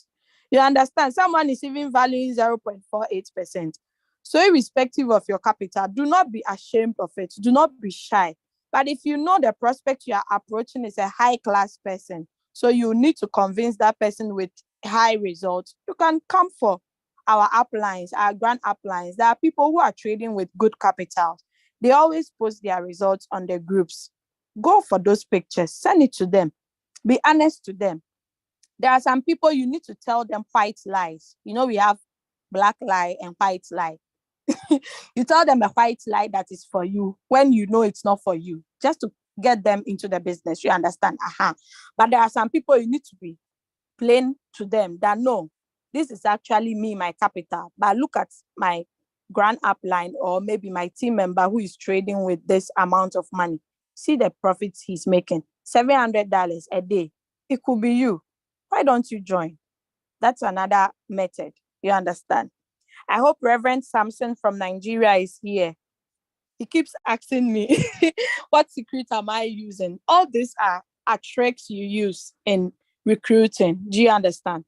You understand? Someone is even valuing 0.48%. So irrespective of your capital, do not be ashamed of it. Do not be shy. But if you know the prospect you are approaching is a high-class person, so you need to convince that person with high results, you can come for our uplines, our grand uplines. There are people who are trading with good capital. They always post their results on their groups. Go for those pictures, send it to them. Be honest to them. There are some people you need to tell them white lies. You know, we have black lie and white lie. You tell them a white lie that is for you when you know it's not for you, just to get them into the business. You understand? But there are some people you need to be plain to them that no, this is actually me, my capital. But look at my grand upline, or maybe my team member who is trading with this amount of money. See the profits he's making, $700 a day. It could be you. Why don't you join? That's another method. You understand? I hope Reverend Samson from Nigeria is here. He keeps asking me, what secret am I using? All these are tricks you use in recruiting. Do you understand?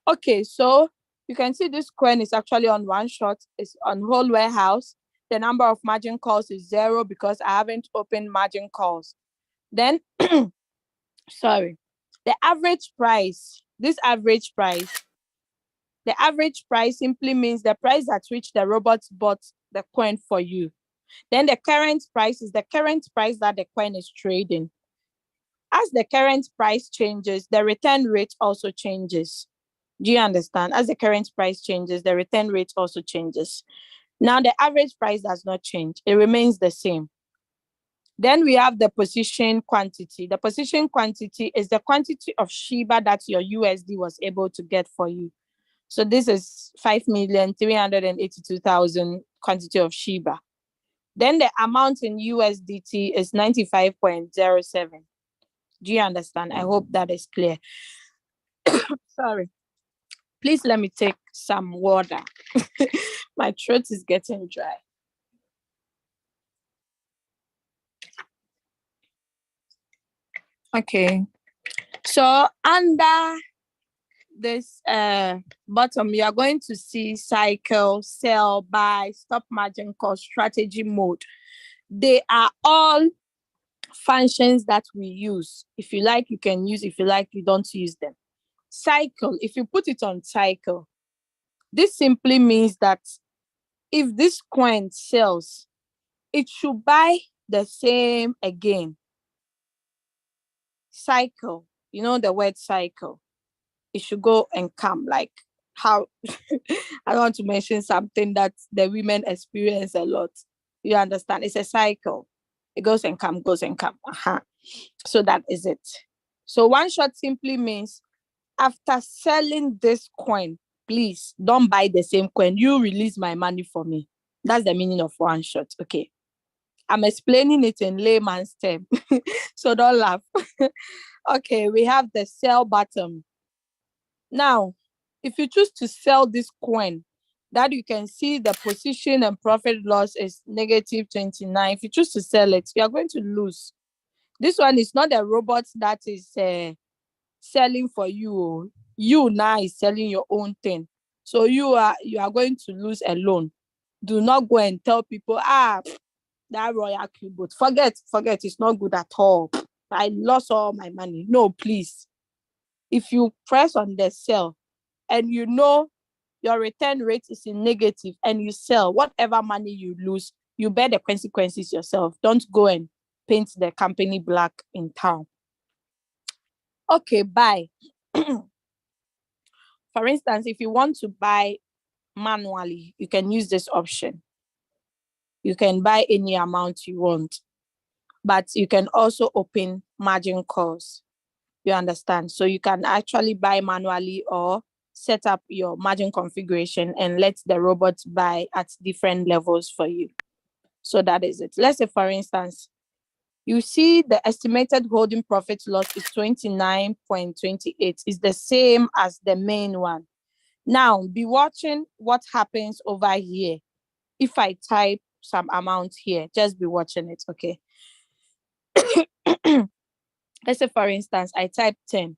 Okay, so you can see this coin is actually on one shot. It's on whole warehouse. The number of margin calls is 0 because I haven't opened margin calls. Then, sorry, the average price, the average price simply means the price at which the robot bought the coin for you. Then the current price is the current price that the coin is trading. As the current price changes, the return rate also changes. Do you understand? As the current price changes, the return rate also changes. Now, the average price does not change. It remains the same. Then we have the position quantity. The position quantity is the quantity of Shiba that your USD was able to get for you. So this is 5,382,000 quantity of Shiba. Then the amount in USDT is 95.07. Do you understand? I hope that is clear. Sorry. Please let me take some water. My throat is getting dry. Okay. So under this bottom, you are going to see cycle, sell, buy, stop margin call, strategy mode. They are all functions that we use. If you like, you can use. If you like, you don't use them. Cycle, if you put it on cycle, this simply means that if this coin sells, it should buy the same again. Cycle, you know the word cycle. It should go and come, like how I want to mention something that the women experience a lot. You understand? It's a cycle. It goes and come, goes and come. So that is it. So one shot simply means after selling this coin, please don't buy the same coin. You release my money for me. That's the meaning of one shot. Okay. I'm explaining it in layman's term. So don't laugh. Okay, we have the sell button. Now, if you choose to sell this coin, that you can see the position and profit loss is -29. If you choose to sell it, you are going to lose. This one is not a robot that is selling for you. You now is selling your own thing. So you are going to lose alone. Do not go and tell people, that Royalq boat. Forget, it's not good at all. I lost all my money. No, please. If you press on the sell and you know your return rate is in negative and you sell, whatever money you lose, you bear the consequences yourself. Don't go and paint the company black in town. Okay, buy. For instance, if you want to buy manually, you can use this option. You can buy any amount you want. but you can also open margin calls. You understand? So you can actually buy manually or set up your margin configuration and let the robot buy at different levels for you. So that is it. Let's say, for instance, you see the estimated holding profit loss is 29.28. It's the same as the main one. Now, be watching what happens over here. If I type some amount here, just be watching it, okay? Let's say, for instance, I type 10.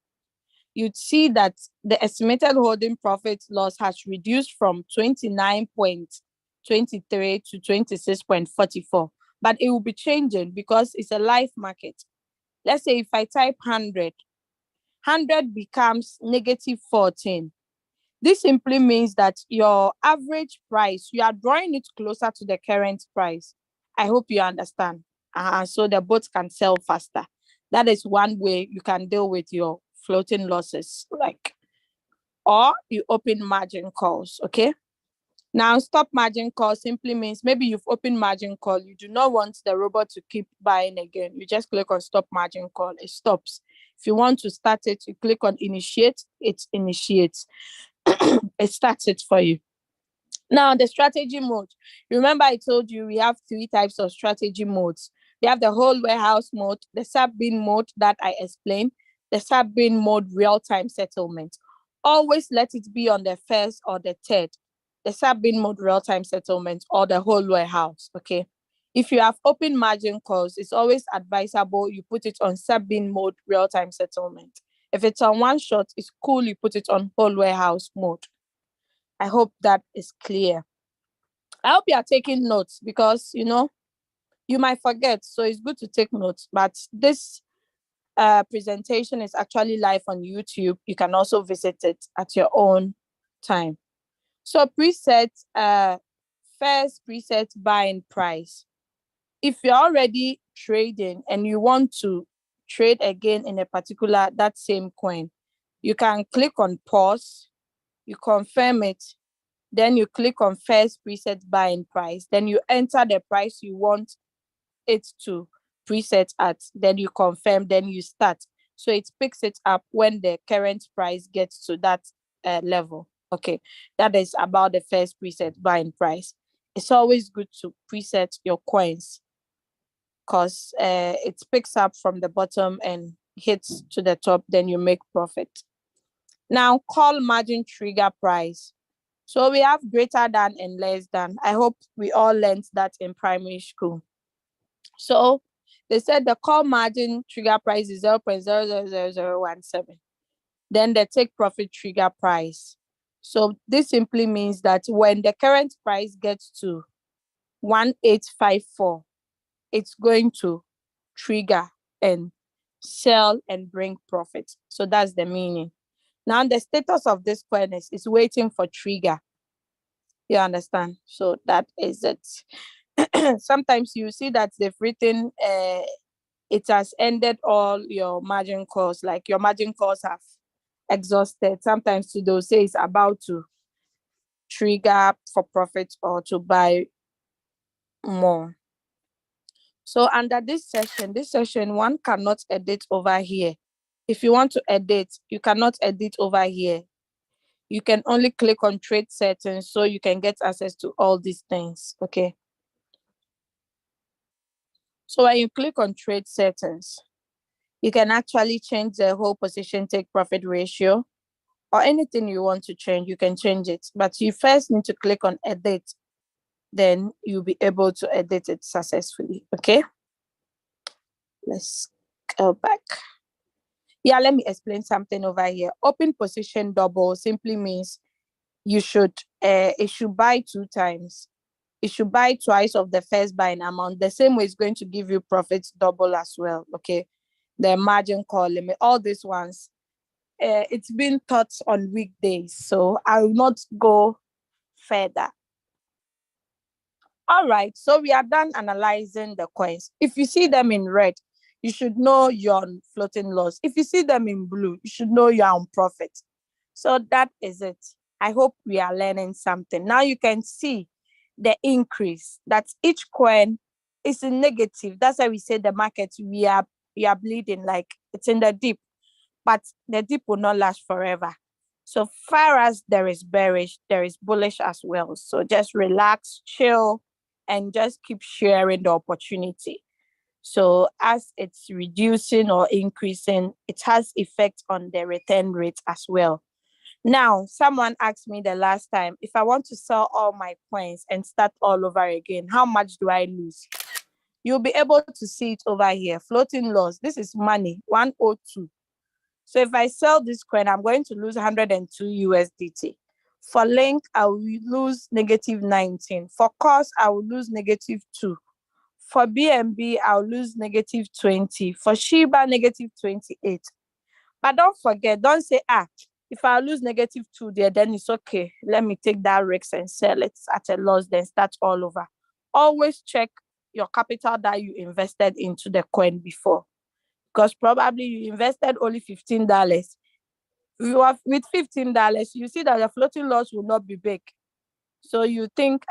You'd see that the estimated holding profit loss has reduced from 29.23 to 26.44. But it will be changing because it's a live market. Let's say if I type 100, 100 becomes negative 14. This simply means that your average price, you are drawing it closer to the current price. I hope you understand. So the boat can sell faster. That is one way you can deal with your floating losses, or you open margin calls, okay? Now, stop margin call simply means maybe you've opened margin call. You do not want the robot to keep buying again. You just click on stop margin call. It stops. If you want to start it, you click on initiate. It initiates. It starts it for you. Now, the strategy mode. Remember, I told you we have 3 types of strategy modes. We have the whole warehouse mode, the sub-bin mode that I explained, the sub-bin mode real-time settlement. Always let it be on the first or the third. The sub-bin mode real-time settlement or the whole warehouse, okay? If you have open margin calls, it's always advisable you put it on sub-bin mode real-time settlement. If it's on one shot, it's cool you put it on whole warehouse mode. I hope that is clear. I hope you are taking notes because, you might forget. So it's good to take notes. But this presentation is actually live on YouTube. You can also visit it at your own time. So preset, first preset buying price. If you're already trading and you want to trade again in a particular, that same coin, you can click on pause, you confirm it, then you click on first preset buying price, then you enter the price you want it to preset at, then you confirm, then you start. So it picks it up when the current price gets to that level. Okay, that is about the first preset buying price. It's always good to preset your coins because it picks up from the bottom and hits to the top, then you make profit. Now, call margin trigger price. So we have greater than and less than. I hope we all learned that in primary school. So they said the call margin trigger price is 0.000017. Then the take profit trigger price. So this simply means that when the current price gets to 1854, it's going to trigger and sell and bring profit. So that's the meaning. Now the status of this coin is waiting for trigger. You understand? So that is it. Sometimes you see that they've written it has ended all your margin calls, like your margin calls have exhausted. Sometimes they'll say it's about to trigger for profit or to buy more. So under this session, one cannot edit over here. If you want to edit, you cannot edit over here. You can only click on trade settings so you can get access to all these things, okay? So when you click on trade settings, you can actually change the whole position take profit ratio or anything you want to change, you can change it. But you first need to click on edit, then you'll be able to edit it successfully, okay? Let's go back. Yeah, let me explain something over here. Open position double simply means it should buy 2 times. It should buy twice of the first buying amount. The same way it's going to give you profits double as well, okay? The margin call limit, all these ones, it's been taught on weekdays, so I will not go further. All right, so we are done analyzing the coins. If you see them in red, you should know you're on floating loss. If you see them in blue, you should know you're on profit. So that is it. I hope we are learning something. Now you can see the increase. That's each coin it's in negative. That's why we say the market, we are bleeding, like it's in the dip, but the dip will not last forever. So far as there is bearish, there is bullish as well. So just relax, chill, and just keep sharing the opportunity. So as it's reducing or increasing, it has effect on the return rate as well. Now, someone asked me the last time, if I want to sell all my coins and start all over again, how much do I lose? You'll be able to see it over here. Floating loss. This is money, 102. So if I sell this coin, I'm going to lose 102 USDT. For Link, I will lose negative 19. For Cost, I will lose negative 2. For BNB, I'll lose negative 20. For Shiba, negative 28. But don't forget, don't say, if I lose negative 2 there, then it's okay. Let me take that risk and sell it at a loss, then start all over. Always check your capital that you invested into the coin before. Because probably you invested only $15. You have with $15, you see that the floating loss will not be big. So you think,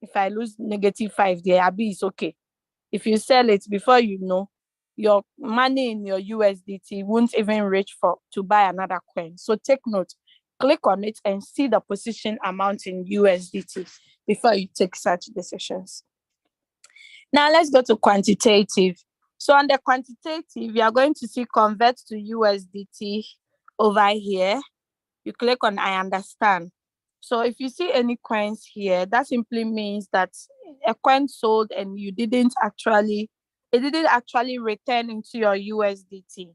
if I lose negative 5 there, it's okay. If you sell it, before you know, your money in your USDT won't even reach to buy another coin. So take note, click on it and see the position amount in USDT before you take such decisions. Now let's go to quantitative. So on the quantitative, you are going to see convert to USDT over here. You click on I understand. So if you see any coins here, that simply means that a coin sold and it didn't actually return into your USDT,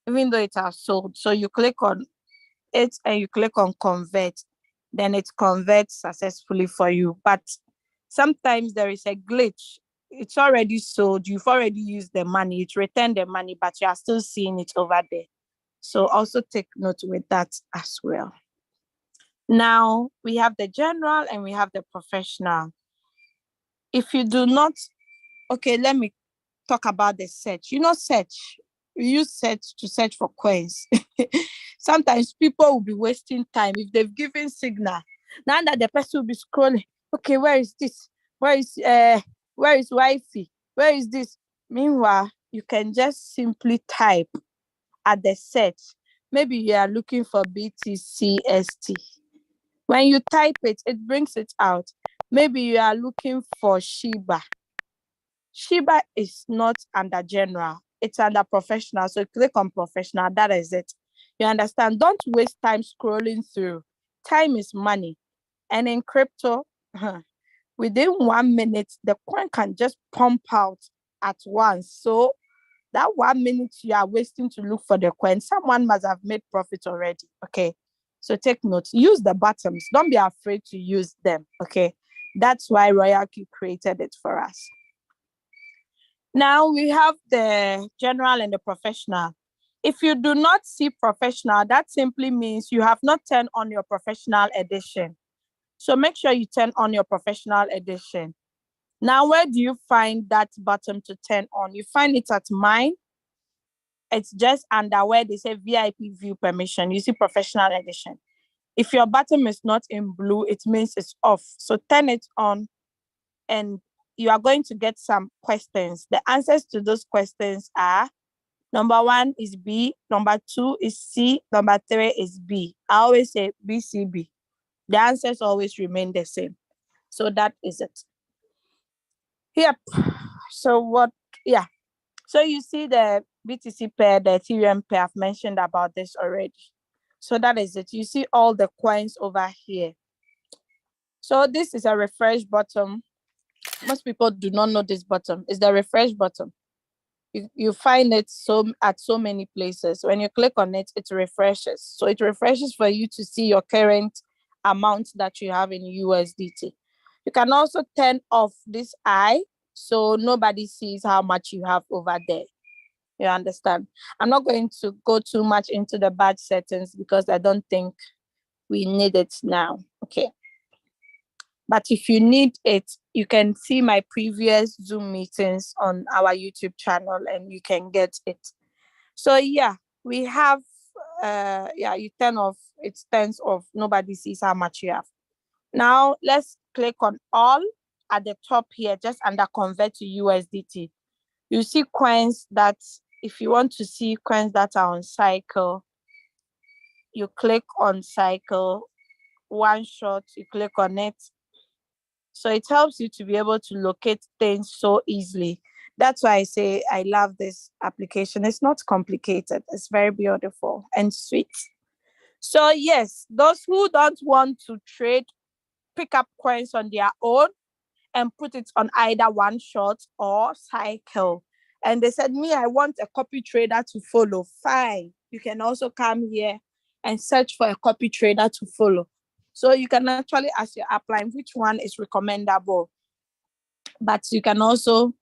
even though it has sold. So you click on it and you click on convert, then it converts successfully for you. But sometimes there is a glitch. It's already sold, you've already used the money, it returned the money, but you are still seeing it over there. So also take note with that as well. Now we have the general and we have the professional. If you do not, okay, let me talk about the search. Search. We use search to search for coins. Sometimes people will be wasting time if they've given signal. Now that the person will be scrolling, okay, where is this? Where is Wi-Fi? Where is this? Meanwhile, you can just simply type at the search. Maybe you are looking for BTCST. When you type it, it brings it out. Maybe you are looking for Shiba. Shiba is not under general. It's under professional. So click on professional. That is it. You understand? Don't waste time scrolling through. Time is money. And in crypto, within 1 minute, the coin can just pump out at once. So that 1 minute you are wasting to look for the coin, someone must have made profit already. Okay. So take note. Use the buttons. Don't be afraid to use them. Okay. That's why Royalq created it for us. Now we have the general and the professional. If you do not see professional, that simply means you have not turned on your professional edition. So make sure you turn on your professional edition. Now, where do you find that button to turn on? You find it at mine. It's just under where they say VIP view permission. You see professional edition. If your button is not in blue, it means it's off. So turn it on and you are going to get some questions. The answers to those questions are, number 1 is B, number 2 is C, number 3 is B. I always say BCB. The answers always remain the same. So that is it. Yep. So So you see the BTC pair, the Ethereum pair, I've mentioned about this already. So that is it. You see all the coins over here. So this is a refresh button. Most people do not know this button. It's the refresh button. You find it at so many places. When you click on it, it refreshes. So it refreshes for you to see your current amount that you have in USDT. You can also turn off this eye so nobody sees how much you have over there. You understand? I'm not going to go too much into the badge settings because I don't think we need it now. Okay. But if you need it, you can see my previous Zoom meetings on our YouTube channel and you can get it. So yeah, we have, you turn off, it turns off. Nobody sees how much you have. Now let's click on all at the top here, just under convert to USDT, you see coins that, if you want to see coins that are on cycle, you click on cycle, one shot, you click on it. So it helps you to be able to locate things so easily. That's why I say I love this application. It's not complicated. It's very beautiful and sweet. So yes, those who don't want to trade, pick up coins on their own and put it on either one shot or cycle. And they said, me, I want a copy trader to follow. Fine. You can also come here and search for a copy trader to follow. So you can actually ask your upline which one is recommendable. But you can also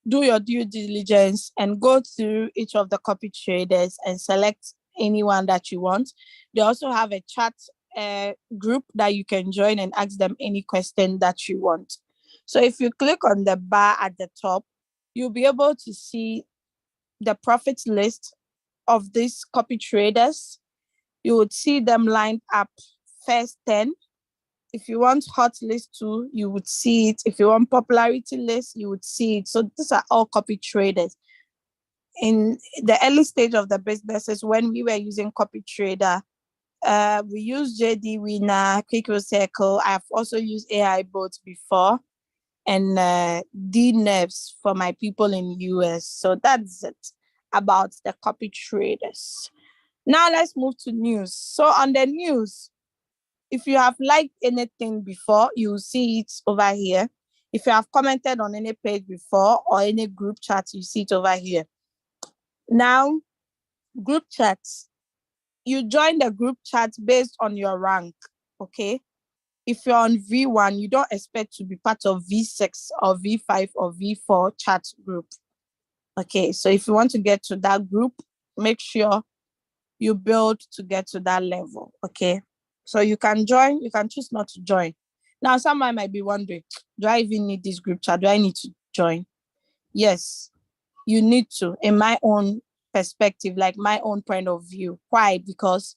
do your due diligence and go through each of the copy traders and select anyone that you want. They also have a chat group that you can join and ask them any question that you want. So if you click on the bar at the top, you'll be able to see the profits list of these copy traders. You would see them lined up first 10. If you want hot list 2, you would see it. If you want popularity list, you would see it. So these are all copy traders. In the early stage of the business is when we were using copy trader. We use JD Winner, Quick Circle. I've also used AI bots before, and DNevs for my people in US. So that's it about the copy traders. Now let's move to news. So on the news, if you have liked anything before, you will see it over here. If you have commented on any page before or any group chat, you see it over here. Now, group chats. You join the group chat based on your rank, okay? If you're on V1, you don't expect to be part of V6 or V5 or V4 chat group. Okay, so if you want to get to that group, make sure you build to get to that level, okay? So you can join, you can choose not to join. Now, someone might be wondering, do I even need this group chat? Do I need to join? Yes, you need to, in my own perspective, like my own point of view. Why? Because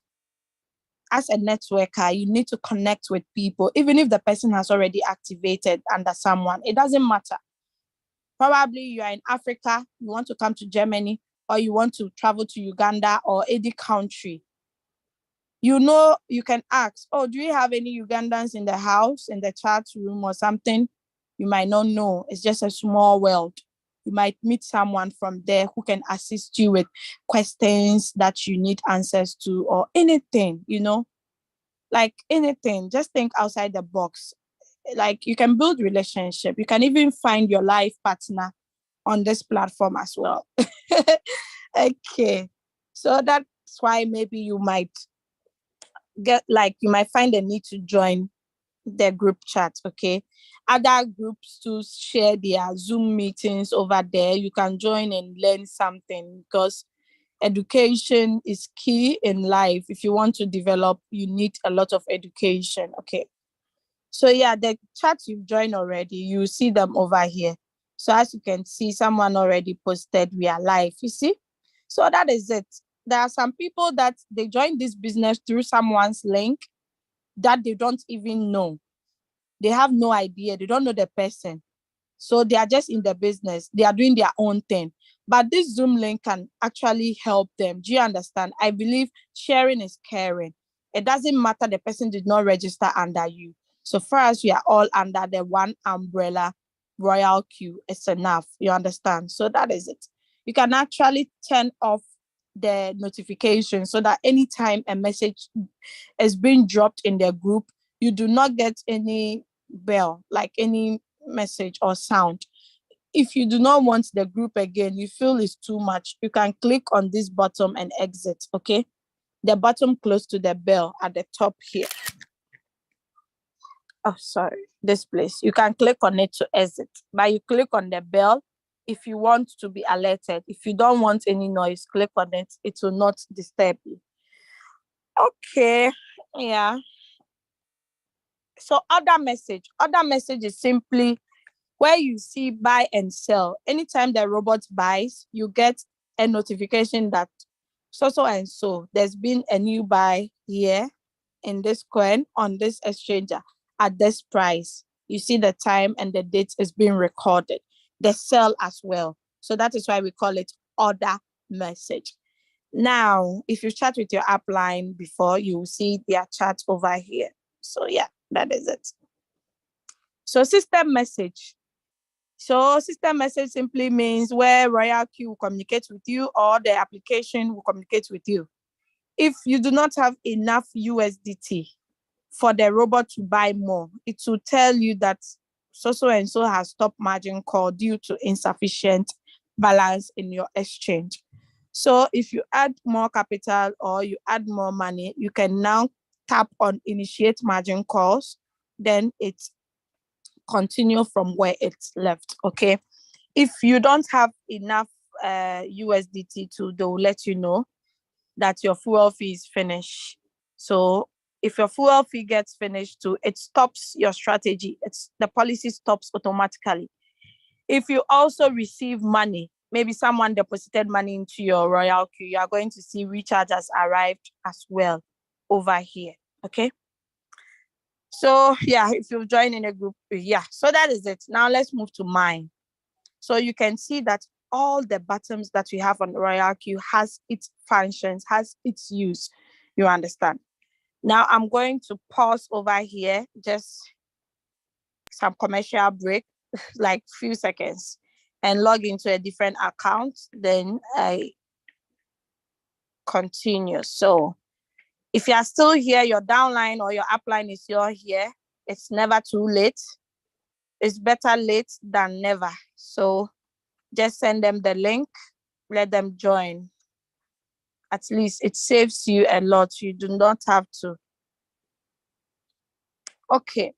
as a networker, you need to connect with people, even if the person has already activated under someone. It doesn't matter. Probably you are in Africa, you want to come to Germany, or you want to travel to Uganda or any country. You know, you can ask, oh, do you have any Ugandans in the house, in the chat room or something? You might not know. It's just a small world. You might meet someone from there who can assist you with questions that you need answers to or anything, you know, like anything. Just think outside the box. Like you can build relationship. You can even find your life partner on this platform as well. Okay. So that's why maybe you might you might find a need to join the group chat, okay? Other groups to share their Zoom meetings over there. You can join and learn something because education is key in life. If you want to develop, you need a lot of education, okay? So yeah, the chats you've joined already, you see them over here. So as you can see, someone already posted we are live, you see? So that is it. There are some people that they join this business through someone's link that they don't even know. They have no idea. They don't know the person. So they are just in the business. They are doing their own thing. But this Zoom link can actually help them. Do you understand? I believe sharing is caring. It doesn't matter the person did not register under you. So far as we are all under the one umbrella, Royalq, it's enough. You understand? So that is it. You can actually turn off the notification so that anytime a message is being dropped in the group, you do not get any bell, like any message or sound. If you do not want the group again, you feel it's too much, you can click on this bottom and exit, okay? The bottom close to the bell at the top here. Oh, sorry, this place. You can click on it to exit, but you click on the bell if you want to be alerted. If you don't want any noise, click on it. It will not disturb you. Okay, yeah. So other message is simply where you see buy and sell. Anytime the robot buys, you get a notification that so and so there's been a new buy here in this coin on this exchanger at this price. You see the time and the date is being recorded. The cell as well. So that is why we call it order message. Now, if you chat with your upline before, you will see their chat over here. So yeah, that is it. So system message. So system message simply means where Royalq will communicate with you or the application will communicate with you. If you do not have enough USDT for the robot to buy more, it will tell you that so and so has stopped margin call due to insufficient balance in your exchange. So if you add more capital or you add more money, you can now tap on initiate margin calls, then it continue from where it's left. Okay. If you don't have enough USDT to, they'll let you know that your fuel fee is finished. So if your fuel fee gets finished too, it stops your strategy. The policy stops automatically. If you also receive money, maybe someone deposited money into your Royalq, you are going to see recharge has arrived as well over here. Okay. So yeah, if you join in a group, yeah. So that is it. Now let's move to mine. So you can see that all the buttons that we have on Royalq has its functions, has its use. You understand? Now I'm going to pause over here, just some commercial break, like few seconds, and log into a different account. Then I continue. So if you are still here, your downline or your upline is still here, it's never too late. It's better late than never. So just send them the link, let them join. At least it saves you a lot. You do not have to. Okay.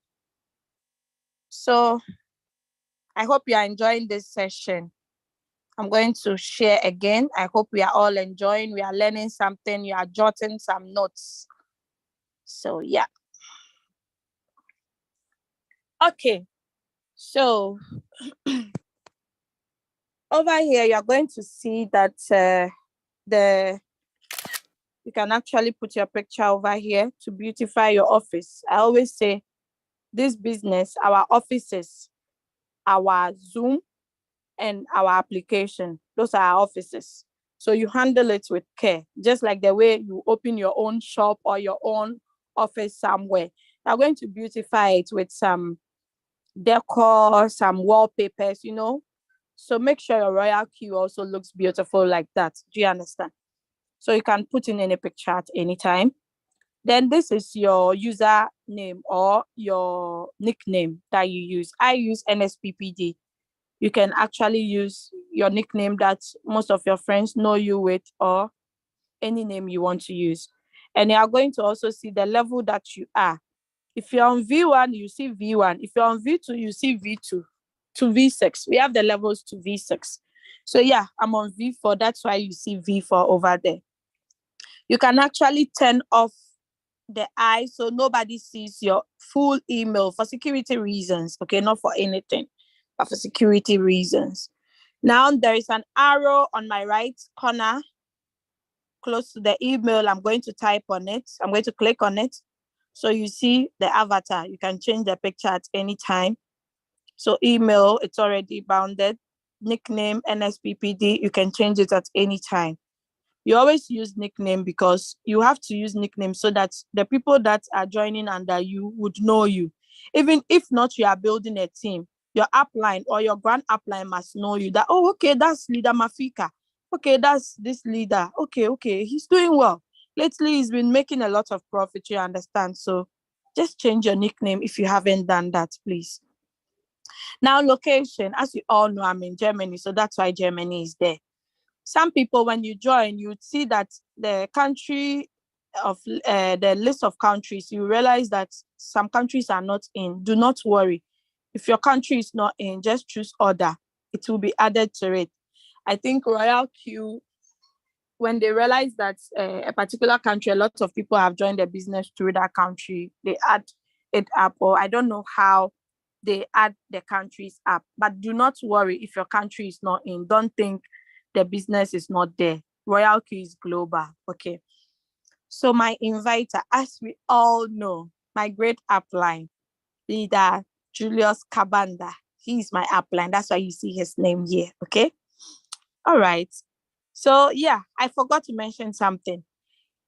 So I hope you are enjoying this session. I'm going to share again. I hope we are all enjoying. We are learning something. You are jotting some notes. So yeah. Okay. So over here, you're going to see that you can actually put your picture over here to beautify your office. I always say this business, our offices, our Zoom, and our application, those are our offices. So you handle it with care, just like the way you open your own shop or your own office somewhere. You're going to beautify it with some decor, some wallpapers, So make sure your Royalq also looks beautiful like that. Do you understand? So you can put in any picture at any time. Then this is your user name or your nickname that you use. I use NSPPD. You can actually use your nickname that most of your friends know you with or any name you want to use. And you are going to also see the level that you are. If you're on V1, you see V1. If you're on V2, you see V2 to V6. We have the levels to V6. So yeah, I'm on V4. That's why you see V4 over there. You can actually turn off the eye so nobody sees your full email for security reasons. Okay, not for anything, but for security reasons. Now there is an arrow on my right corner close to the email. I'm going to type on it. I'm going to click on it. So you see the avatar. You can change the picture at any time. So email, it's already bounded. Nickname, NSPPD, you can change it at any time. You always use nickname because you have to use nickname so that the people that are joining under you would know you. Even if not, you are building a team, your upline or your grand upline must know you that, oh, okay, that's leader Mafika. Okay, that's this leader. Okay, he's doing well. Lately, he's been making a lot of profit, you understand? So just change your nickname if you haven't done that, please. Now, location, as you all know, I'm in Germany, so that's why Germany is there. Some people, when you join, you see that the country of the list of countries, you realize that some countries are not in. Do not worry. If your country is not in, just choose order. It will be added to it. I think Royalq, when they realize that a particular country, a lot of people have joined their business through that country, they add it up, or I don't know how they add the countries up. But do not worry if your country is not in. Don't think the business is not there. Royalq is global. Okay. So my inviter, as we all know, my great upline, leader Julius Kabanda. He's my upline. That's why you see his name here. Okay. All right. So yeah, I forgot to mention something.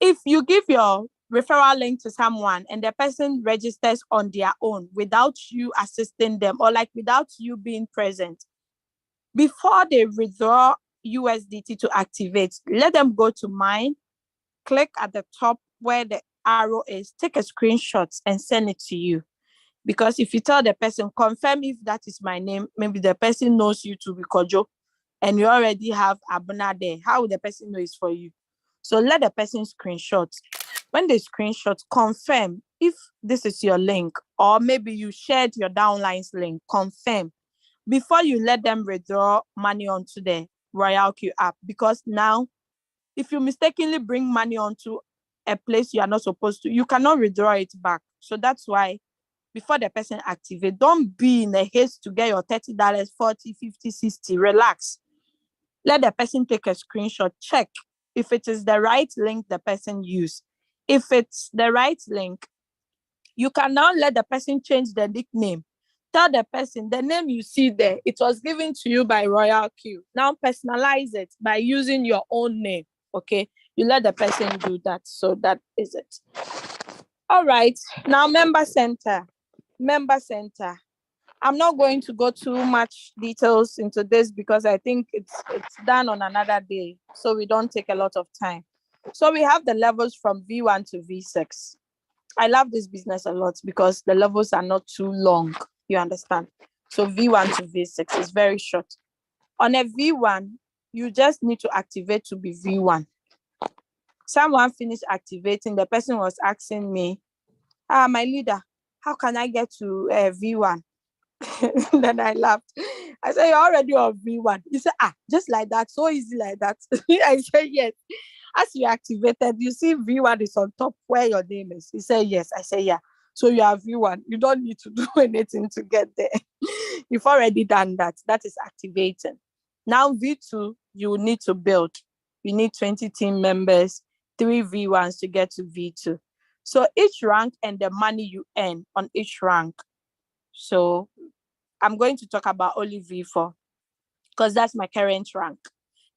If you give your referral link to someone and the person registers on their own without you assisting them or like without you being present, before they withdraw USDT to activate, let them go to mine, click at the top where the arrow is, take a screenshot and send it to you. Because if you tell the person, confirm if that is my name, maybe the person knows you to be Kojo and you already have Abuna there. How would the person know it's for you? So let the person screenshot. When they screenshot, confirm if this is your link, or maybe you shared your downline's link, confirm before you let them withdraw money onto the Royalq app. Because now, if you mistakenly bring money onto a place you are not supposed to, you cannot withdraw it back. So that's why before the person activate, don't be in a haste to get your $30, 40, 50, 60. Relax. Let the person take a screenshot, check if it is the right link the person used. If it's the right link, you can now let the person change the nickname. Tell the person the name you see there, it was given to you by Royalq. Now personalize it by using your own name. Okay, you let the person do that. So that is it. All right, now member center. I'm not going to go too much details into this because I think it's done on another day, so we don't take a lot of time. So we have the levels from V1 to V6. I love this business a lot because the levels are not too long, you understand? So V1 to V6 is very short. On a V1, you just need to activate to be V1. Someone finished activating, the person was asking me, my leader, how can I get to V1? Then I laughed. I said, you're already on V1. He said, just like that, so easy like that. I said, yes. As you activated, you see V1 is on top where your name is. He said, yes. I said, yeah. So you have V1. You don't need to do anything to get there. You've already done that. That is activating. Now V2, you need to build. You need 20 team members, 3 V1s to get to V2. So each rank and the money you earn on each rank. So I'm going to talk about only V4 because that's my current rank.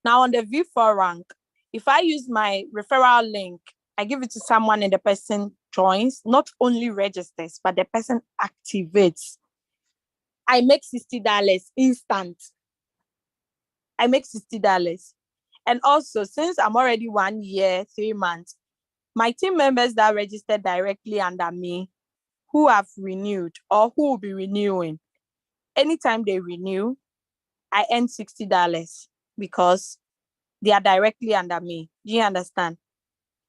Now on the V4 rank, if I use my referral link, I give it to someone and the person joins, not only registers, but the person activates. I make $60 instant. I make $60. And also, since I'm already 1 year, 3 months, my team members that registered directly under me, who have renewed or who will be renewing, anytime they renew, I earn $60 because they are directly under me. Do you understand?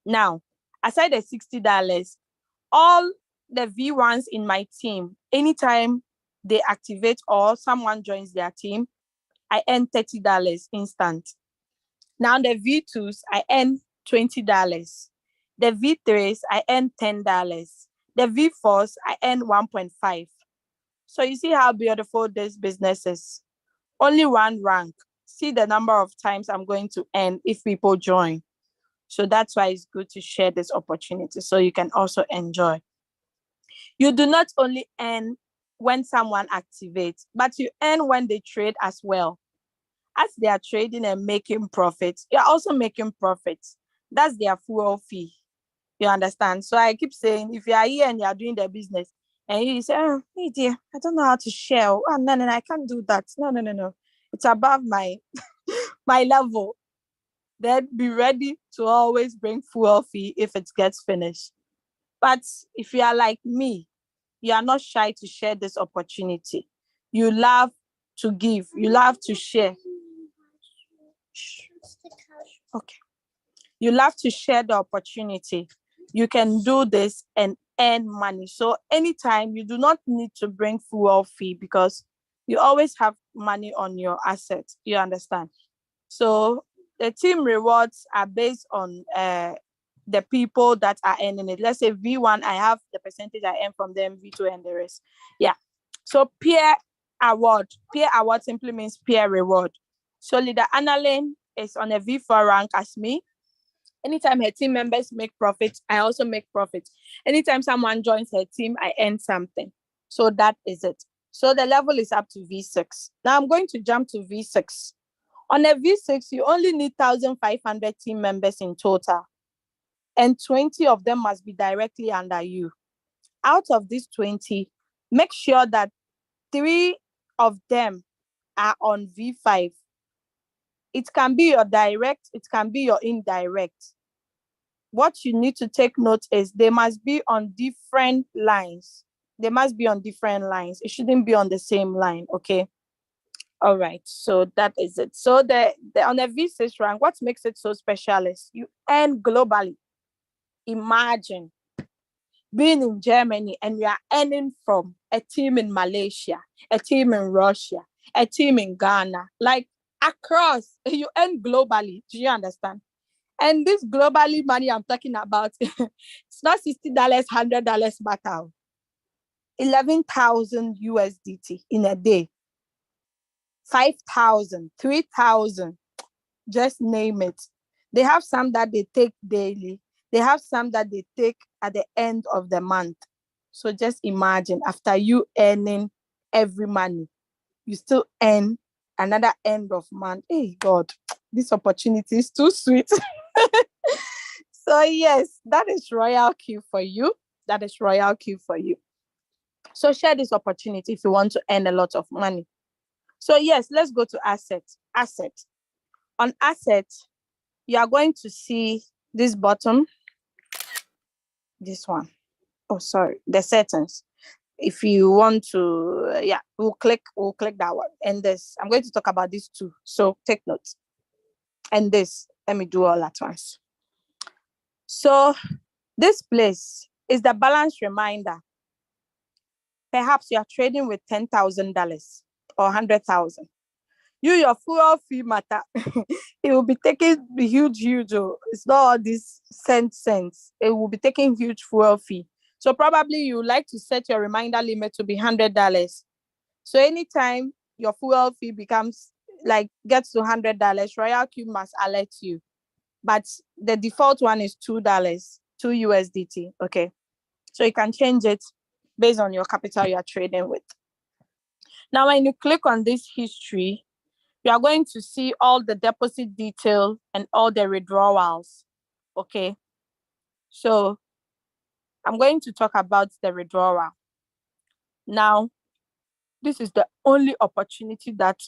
Now, aside the $60, all the V1s in my team, anytime they activate or someone joins their team, I earn $30 instant. Now the V2s, I earn $20. The V3s, I earn $10. The V4s, I earn 1.5. So you see how beautiful this business is. Only one rank. See the number of times I'm going to earn if people join. So that's why it's good to share this opportunity so you can also enjoy. You do not only earn when someone activates, but you earn when they trade as well. As they are trading and making profits, you're also making profits. That's their fuel fee. You understand? So I keep saying, if you are here and you are doing the business, and you say, oh, hey dear, I don't know how to share. Oh, no, I can't do that. No. It's above my my level. Then be ready to always bring fuel fee if it gets finished. But if you are like me, you are not shy to share this opportunity. You love to give. You love to share. Okay. You love to share the opportunity. You can do this and earn money. So anytime, you do not need to bring fuel fee because you always have money on your assets. You understand? So the team rewards are based on the people that are earning it. Let's say V1, I have the percentage I earn from them, V2 and the rest. Yeah. So peer award simply means peer reward. So Leader Annalyn is on a V4 rank as me. Anytime her team members make profits, I also make profits. Anytime someone joins her team, I earn something. So that is it. So the level is up to V6. Now I'm going to jump to V6. On a V6, you only need 1,500 team members in total, and 20 of them must be directly under you. Out of these 20, make sure that 3 of them are on V5. It can be your direct, it can be your indirect. What you need to take note is they must be on different lines. They must be on different lines. It shouldn't be on the same line, okay? All right, so that is it. So the on a V6 rank, what makes it so special is you earn globally. Imagine being in Germany and you are earning from a team in Malaysia, a team in Russia, a team in Ghana, like across, you earn globally. Do you understand? And this globally money I'm talking about, it's not $60, $100 matter. 11,000 USDT in a day. 5,000, 3,000, just name it. They have some that they take daily. They have some that they take at the end of the month. So just imagine, after you earning every money, you still earn another end of month. Hey, God, this opportunity is too sweet. So yes, that is Royalq for you. That is Royalq for you. So share this opportunity if you want to earn a lot of money. So yes, let's go to asset. Asset. On asset, you are going to see this bottom, this one. Oh, sorry, the settings. If you want to, we'll click that one. And this, I'm going to talk about these two. So take notes. And this, let me do all at once. So this place is the balance reminder. Perhaps you are trading with $10,000 or 100,000. Your fuel fee matter. It will be taking huge. Oh. It's not all this cents. It will be taking huge fuel fee. So probably you like to set your reminder limit to be $100. So anytime your fuel fee gets to $100, Royalq must alert you. But the default one is $2, 2 USDT. Okay. So you can change it based on your capital you are trading with. Now, when you click on this history, you are going to see all the deposit detail and all the withdrawals. Okay. So I'm going to talk about the withdrawal. Now, this is the only opportunity that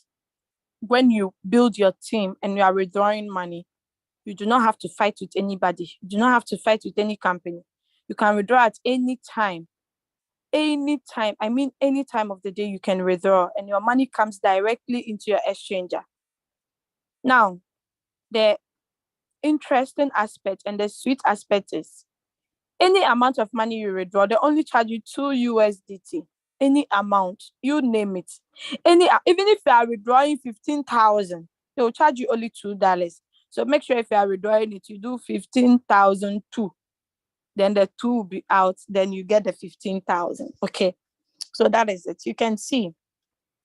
when you build your team and you are withdrawing money, you do not have to fight with anybody. You do not have to fight with any company. You can withdraw at any time. Anytime. I mean, any time of the day you can withdraw and your money comes directly into your exchanger. Now, the interesting aspect and the sweet aspect is any amount of money you withdraw, they only charge you 2 USDT. Any amount, you name it. Even if you are withdrawing 15,000, they will charge you only $2. So make sure if you are withdrawing it, you do 15,002. Then the 2 will be out. Then you get the 15,000. Okay. So that is it. You can see.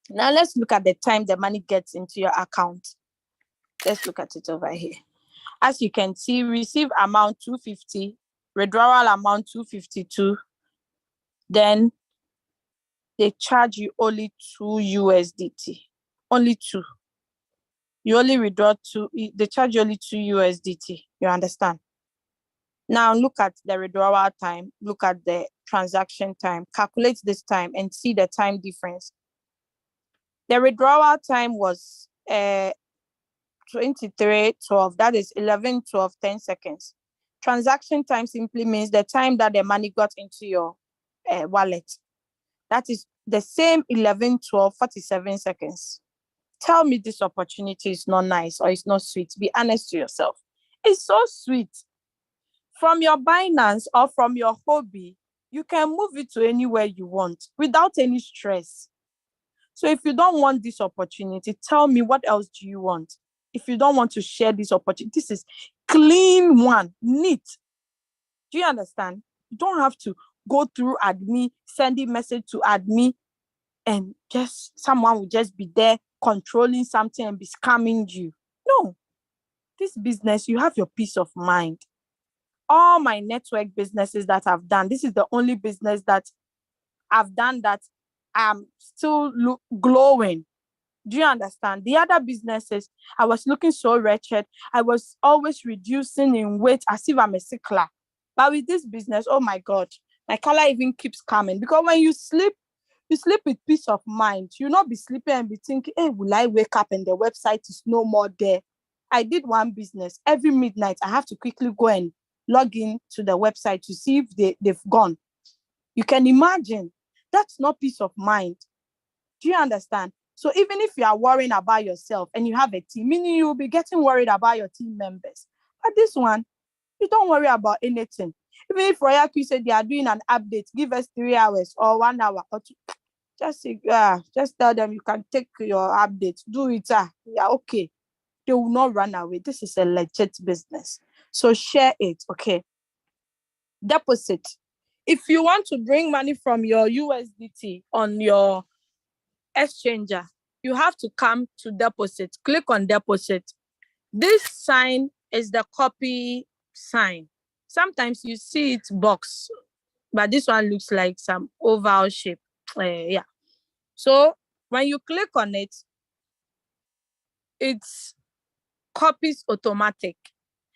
Now let's look at the time the money gets into your account. Let's look at it over here. As you can see, receive amount 250, withdrawal amount 252. Then they charge you only 2 USDT. Only 2. You only withdraw 2. They charge you only 2 USDT. You understand? Now look at the withdrawal time. Look at the transaction time. Calculate this time and see the time difference. The withdrawal time was 23:12. That is 11:12, 10 seconds. Transaction time simply means the time that the money got into your wallet. That is the same 11:12, 47 seconds. Tell me this opportunity is not nice or it's not sweet. Be honest to yourself. It's so sweet. From your Binance or from your hobby, you can move it to anywhere you want without any stress. So if you don't want this opportunity, tell me what else do you want? If you don't want to share this opportunity, this is clean one, neat. Do you understand? You don't have to go through admin, sending message to admin, and just someone will just be there controlling something and be scamming you. No, this business, you have your peace of mind. All my network businesses that I've done, this is the only business that I've done that. I'm still glowing. Do you understand? The other businesses, I was looking so wretched. I was always reducing in weight as if I'm a sickler. But with this business, oh my God, my color even keeps coming. Because when you sleep with peace of mind. You'll not be sleeping and be thinking, hey, will I wake up and the website is no more there? I did one business. Every midnight, I have to quickly go and log in to the website to see if they've gone. You can imagine. That's not peace of mind. Do you understand? So even if you are worrying about yourself and you have a team, meaning you'll be getting worried about your team members. But this one, you don't worry about anything. Even if Royalq said they are doing an update, give us 3 hours or 1 hour or 2. Just tell them you can take your update. Do it. Yeah, okay. They will not run away. This is a legit business. So share it, okay? Deposit. If you want to bring money from your USDT on your exchanger, you have to come to deposit. Click on deposit. This sign is the copy sign. Sometimes you see it box, but this one looks like some oval shape. Yeah. So when you click on it, it's copies automatic.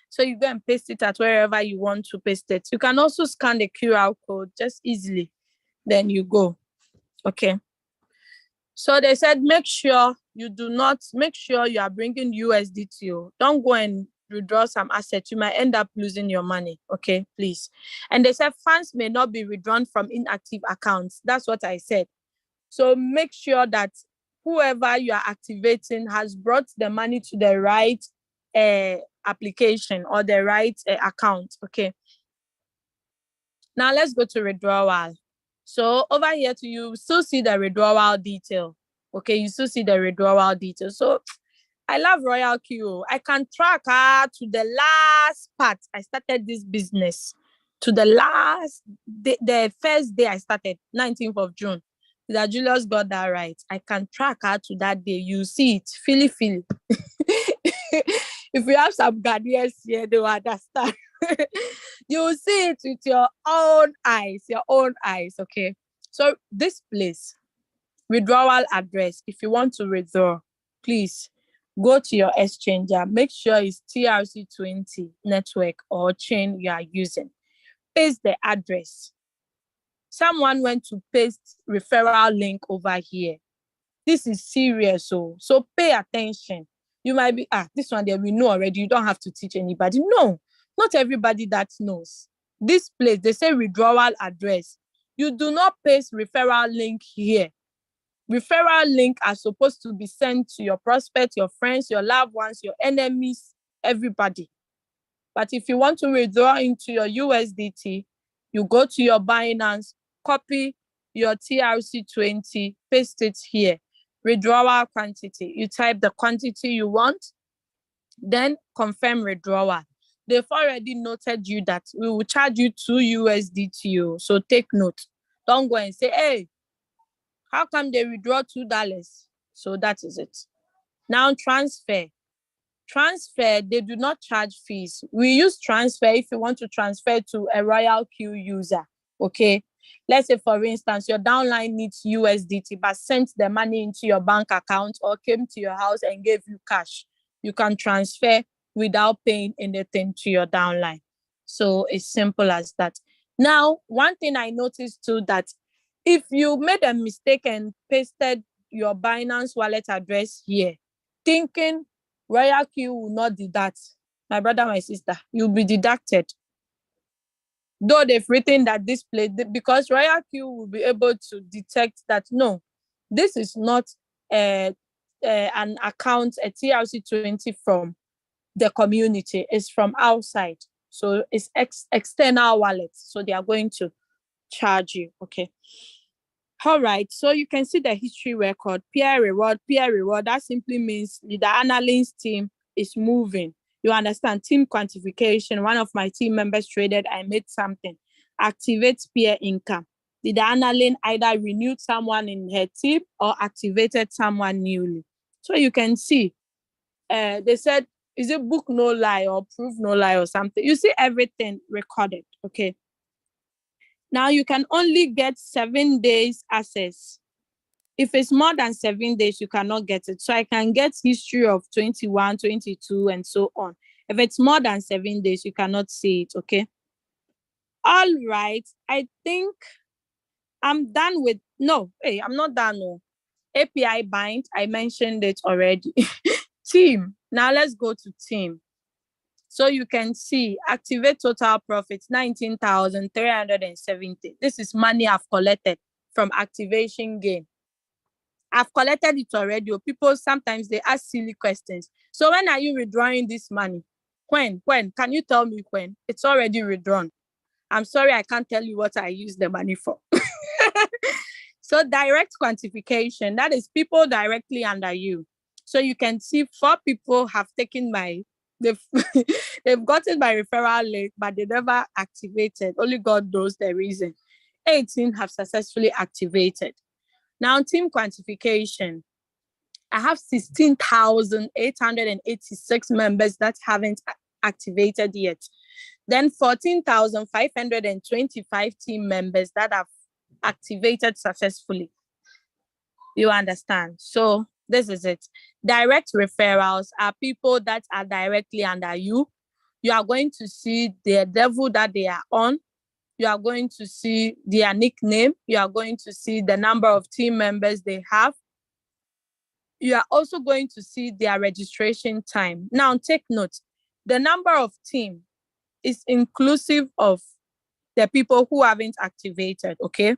So you go and paste it at wherever you want to paste it. You can also scan the QR code just easily. Then you go. Okay. So they said, make sure you are bringing USDT. Don't go and withdraw some assets. You might end up losing your money. Okay, please. And they said funds may not be withdrawn from inactive accounts. That's what I said. So make sure that whoever you are activating has brought the money to the right application or the right account. Okay. Now let's go to withdrawal. So over here you still see the withdrawal detail. Okay, you still see the withdrawal detail. So I love Royalq. I can track to the last part I started this business, to the last day, the first day I started, 19th of June. That Julius got that right. I can track her to that day. You see it, feel it. If you have some Ghanaians here, they will understand. You will see it with your own eyes, okay? So this place, withdrawal address, if you want to withdraw, please go to your exchanger. Make sure it's TRC20 network or chain you are using. Paste the address. Someone went to paste referral link over here. This is serious, so pay attention. You might be, this one there we know already. You don't have to teach anybody. No, not everybody that knows. This place, they say withdrawal address. You do not paste referral link here. Referral link are supposed to be sent to your prospects, your friends, your loved ones, your enemies, everybody. But if you want to withdraw into your USDT, you go to your Binance, copy your TRC20, paste it here. Withdrawal quantity. You type the quantity you want, then confirm withdrawal. They've already noted you that we will charge you 2 USDT. So take note. Don't go and say, hey, how come they withdraw $2? So that is it. Now transfer. Transfer, they do not charge fees. We use transfer if you want to transfer to a Royalq user. Okay. Let's say, for instance, your downline needs USDT, but sent the money into your bank account or came to your house and gave you cash. You can transfer without paying anything to your downline. So it's simple as that. Now, one thing I noticed too, that if you made a mistake and pasted your Binance wallet address here, thinking Royalq will not deduct, my brother, my sister, you'll be deducted. Though they've written that this place, because Royalq will be able to detect that, no, this is not an account, a TRC20 from the community, it's from outside. So it's external wallets. So they are going to charge you, okay? All right, so you can see the history record, peer reward. That simply means the analyst team is moving. You understand? Team quantification. One of my team members traded, I made something. Activate peer income. Did the analyst either renewed someone in her team or activated someone newly? So you can see, they said, is it book no lie or proof no lie or something? You see everything recorded, okay? Now you can only get 7 days access. If it's more than 7 days, you cannot get it. So I can get history of 21, 22, and so on. If it's more than 7 days, you cannot see it, okay? All right, I think I'm done with, no, hey, I'm not done, no. API bind, I mentioned it already. Team, now let's go to team. So you can see activate total profits, 19,370. This is money I've collected from activation gain. I've collected it already. People sometimes they ask silly questions. So when are you withdrawing this money? When? Can you tell me when? It's already withdrawn. I'm sorry, I can't tell you what I use the money for. So direct quantification, that is people directly under you. So you can see 4 people have taken they've gotten my referral link, but they never activated. Only God knows the reason. 18 have successfully activated. Now, team quantification. I have 16,886 members that haven't activated yet. Then 14,525 team members that have activated successfully. You understand? So this is it. Direct referrals are people that are directly under you. You are going to see the level that they are on. You are going to see their nickname. You are going to see the number of team members they have. You are also going to see their registration time. Now, take note, the number of team is inclusive of the people who haven't activated, okay?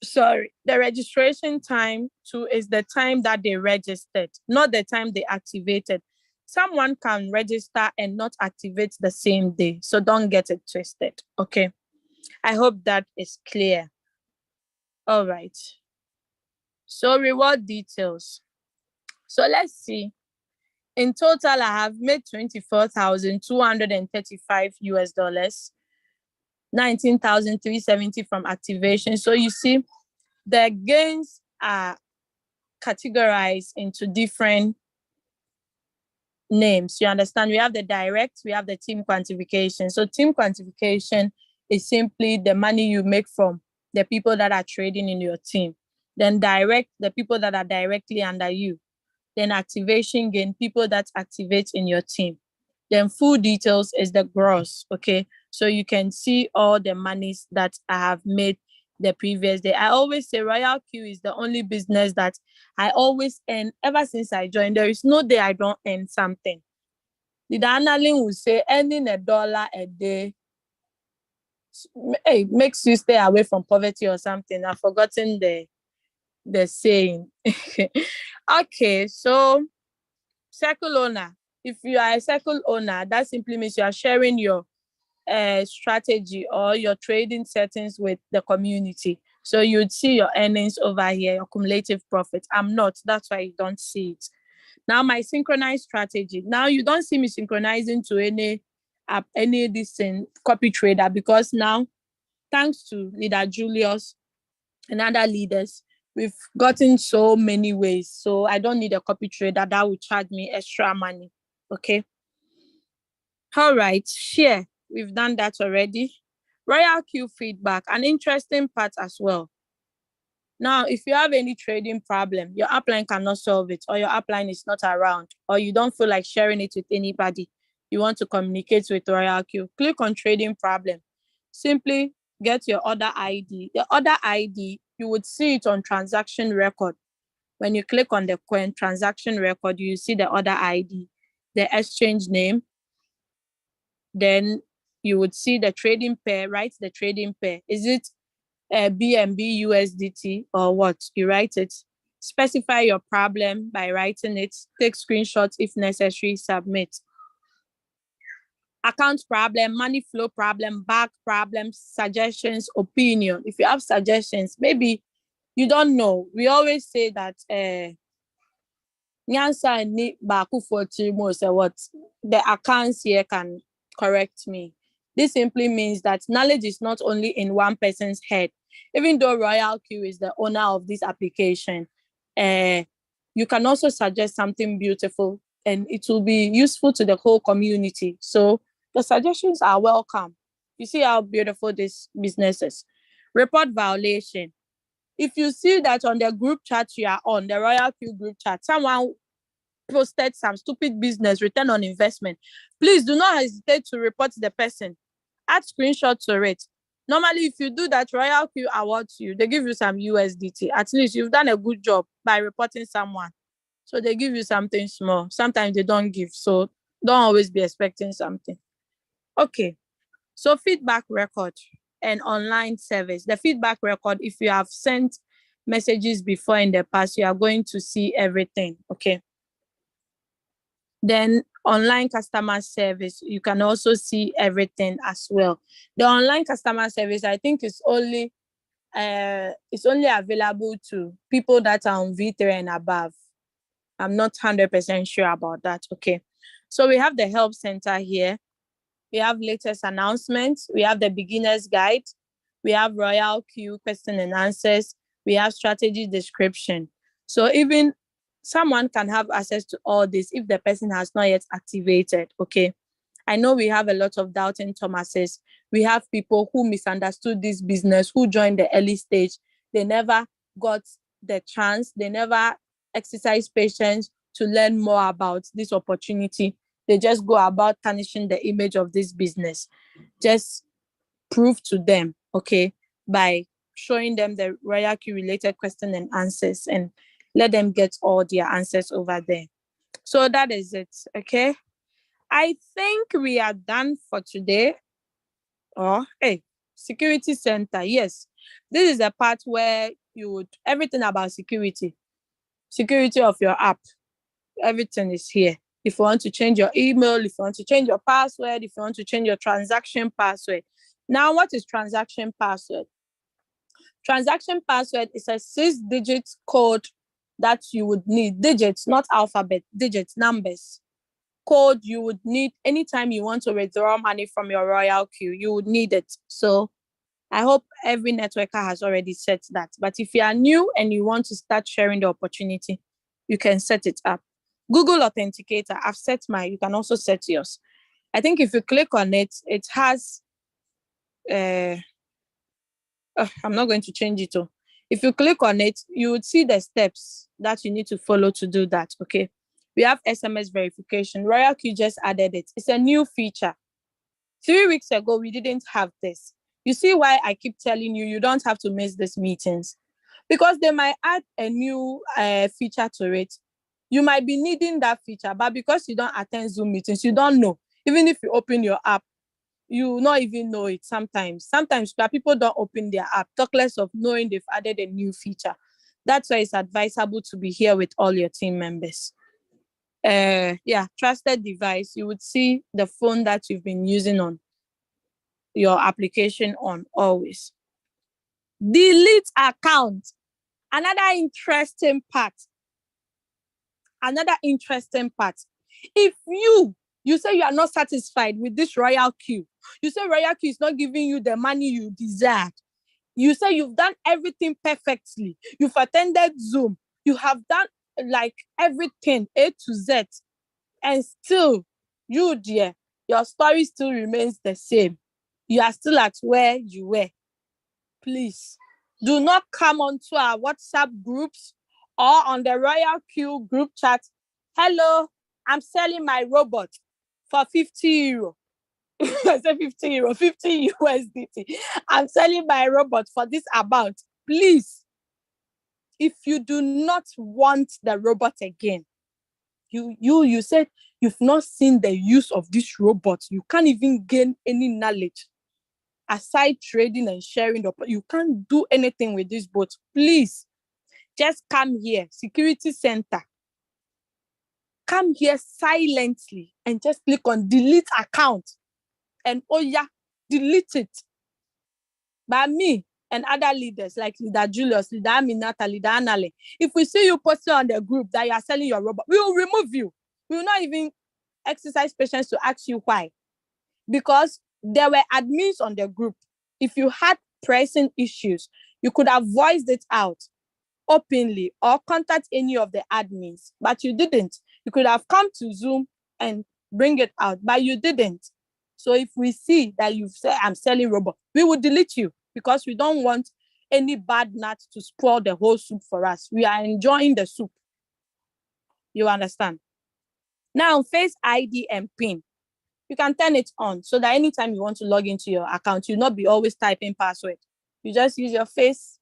Sorry, the registration time too is the time that they registered, not the time they activated. Someone can register and not activate the same day, so don't get it twisted, okay? I hope that is clear. All right. So reward details. So let's see. In total, I have made 24,235 US dollars, 19,370 from activation. So you see, the gains are categorized into different names. You understand? We have the direct, we have the team quantification. So team quantification is simply the money you make from the people that are trading in your team. Then direct, the people that are directly under you. Then activation gain, people that activate in your team. Then full details is the gross, okay? So you can see all the monies that I have made the previous day. I always say Royalq is the only business that I always earn ever since I joined. There is no day I don't earn something. The analyst will say earning $1 a day, hey, makes you stay away from poverty or something. I've forgotten the saying. Okay, so circle owner. If you are a circle owner, that simply means you are sharing your strategy or your trading settings with the community. So you'd see your earnings over here, your cumulative profit. I'm not. That's why you don't see it. Now my synchronized strategy. Now you don't see me synchronizing to any decent copy trader, because now, thanks to leader Julius and other leaders, we've gotten so many ways. So I don't need a copy trader that will charge me extra money. Okay. All right. Share. We've done that already. Royalq feedback, an interesting part as well. Now, if you have any trading problem, your upline cannot solve it, or your upline is not around, or you don't feel like sharing it with anybody, you want to communicate with Royalq, click on trading problem. Simply get your order ID. The order ID, you would see it on transaction record. When you click on the coin transaction record, you see the order ID, the exchange name. Then you would see the trading pair, write the trading pair. Is it BNB USDT or what? You write it. Specify your problem by writing it. Take screenshots if necessary, submit. Account problem, money flow problem, back problems, suggestions, opinion. If you have suggestions, maybe you don't know. We always say that Nyansa ni baku for Timo, so what the accounts here can correct me. This simply means that knowledge is not only in one person's head. Even though Royalq is the owner of this application, you can also suggest something beautiful and it will be useful to the whole community. So the suggestions are welcome. You see how beautiful this business is. Report violation. If you see that on the group chat you are on, the Royalq group chat, someone posted some stupid business return on investment, please do not hesitate to report the person. Add screenshot to it. Normally, if you do that, Royalq awards you. They give you some USDT. At least you've done a good job by reporting someone. So they give you something small. Sometimes they don't give. So don't always be expecting something. Okay. So feedback record and online service. The feedback record, if you have sent messages before in the past, you are going to see everything. Okay. Then online customer service, you can also see everything as well. The online customer service, I think, is only available to people that are on V3 and above. I'm not 100% sure about that. Okay. So we have the help center here. We have latest announcements. We have the beginner's guide. We have Royalq question and answers. We have strategy description. So even someone can have access to all this if the person has not yet activated. Okay. I know we have a lot of doubting Thomases. We have people who misunderstood this business, who joined the early stage. They never got the chance. They never exercised patience to learn more about this opportunity. They just go about tarnishing the image of this business. Just prove to them, okay, by showing them the Royalq related question and answers and let them get all their answers over there. So that is it, okay? I think we are done for today. Oh, hey, security center. Yes, this is the part where you would, everything about security of your app, everything is here. If you want to change your email, if you want to change your password, if you want to change your transaction password. Now, what is transaction password? Transaction password is a 6-digit code that you would need. Digits, not alphabet, digits, numbers. Code you would need anytime you want to withdraw money from your Royalq. You would need it. So I hope every networker has already set that. But if you are new and you want to start sharing the opportunity, you can set it up. Google Authenticator, I've set mine. You can also set yours. I think if you click on it, it has, I'm not going to change it. If you click on it, you would see the steps that you need to follow to do that, okay? We have SMS verification. Royalq just added it. It's a new feature. 3 weeks ago, we didn't have this. You see why I keep telling you, you don't have to miss these meetings. Because they might add a new feature to it. You might be needing that feature, but because you don't attend Zoom meetings, you don't know. Even if you open your app, you will not even know it sometimes. Sometimes people don't open their app, talk less of knowing they've added a new feature. That's why it's advisable to be here with all your team members. Trusted device. You would see the phone that you've been using on your application on always. Delete account. Another interesting part. If you say you are not satisfied with this Royalq, you say Royalq is not giving you the money you deserve. You say you've done everything perfectly. You've attended Zoom. You have done like everything A to Z. And still, you dear, your story still remains the same. You are still at where you were. Please, do not come onto our WhatsApp groups or on the Royalq group chat. Hello, I'm selling my robot for 50 euro. I said 50 euro, 50 USDT. I'm selling my robot for this amount. Please, if you do not want the robot again, you said you've not seen the use of this robot. You can't even gain any knowledge aside trading and sharing. You can't do anything with this bot. Please, just come here, security center. Come here silently and just click on delete account. And delete it. By me and other leaders like Leader Julius, Leader Aminata, Leader Anale, if we see you posting on the group that you are selling your robot, we will remove you. We will not even exercise patience to ask you why. Because there were admins on the group. If you had pressing issues, you could have voiced it out openly or contact any of the admins, but you didn't. You could have come to Zoom and bring it out, but you didn't. So if we see that you say, I'm selling robot, we will delete you because we don't want any bad nuts to spoil the whole soup for us. We are enjoying the soup. You understand? Now, Face ID and PIN. You can turn it on so that anytime you want to log into your account, you'll not be always typing password. You just use your face,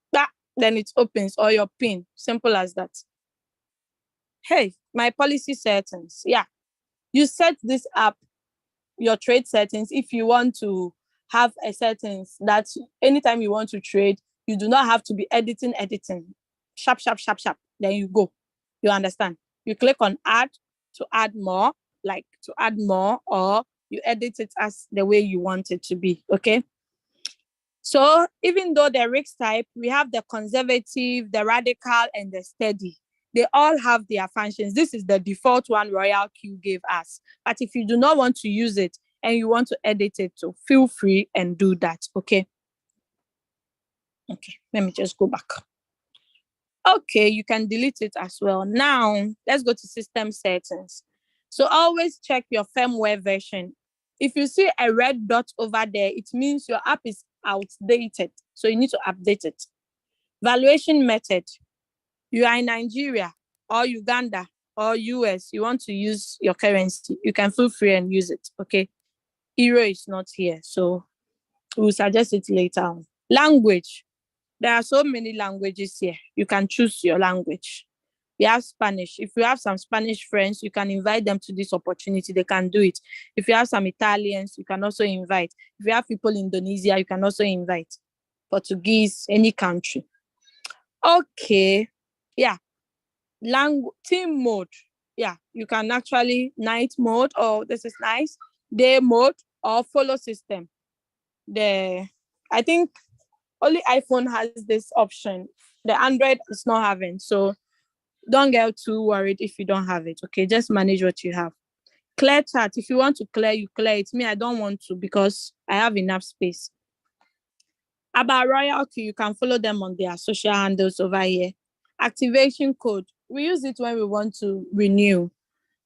then it opens, or your PIN. Simple as that. Hey, my policy settings. Yeah. You set this up, your trade settings, if you want to have a settings that anytime you want to trade, you do not have to be editing. Sharp. Then you go. You understand? You click on add to add more, or you edit it as the way you want it to be. Okay. So even though the risk type, we have the conservative, the radical, and the steady. They all have their functions. This is the default one Royalq gave us. But if you do not want to use it and you want to edit it, so feel free and do that. Okay. Okay, let me just go back. Okay, you can delete it as well. Now, let's go to system settings. So always check your firmware version. If you see a red dot over there, it means your app is outdated. So you need to update it. Valuation method. You are in Nigeria or Uganda or US, you want to use your currency, you can feel free and use it. Okay. Euro is not here, so we'll suggest it later on. Language. There are so many languages here. You can choose your language. We have Spanish. If you have some Spanish friends, you can invite them to this opportunity. They can do it. If you have some Italians, you can also invite. If you have people in Indonesia, you can also invite. Portuguese, any country. Okay. Yeah. Team mode. Yeah. You can actually night mode. Oh, this is nice. Day mode or follow system. I think only iPhone has this option. The Android is not having. So don't get too worried if you don't have it. Okay, just manage what you have. Clear chat. If you want to clear, you clear it. Me, I don't want to because I have enough space. About Royalq, you can follow them on their social handles over here. Activation code. We use it when we want to renew.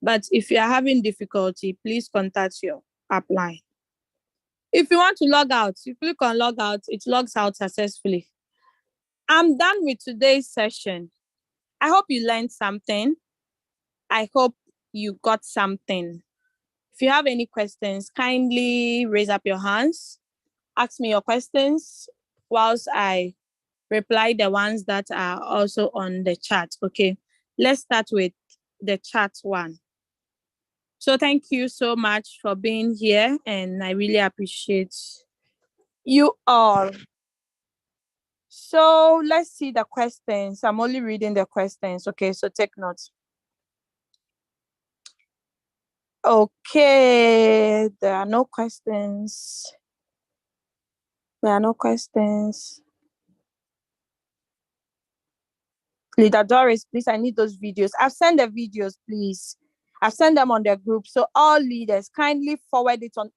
But if you are having difficulty, please contact your app line. If you want to log out, you click on log out, it logs out successfully. I'm done with today's session. I hope you learned something. I hope you got something. If you have any questions, kindly raise up your hands. Ask me your questions whilst I reply the ones that are also on the chat. Okay, let's start with the chat one. So thank you so much for being here, and I really appreciate you all. So let's see the questions. I'm only reading the questions. Okay, so take notes. Okay, there are no questions. Leader Doris, please, I need those videos. I've sent the videos, please. I've sent them on the group. So all leaders, kindly forward it on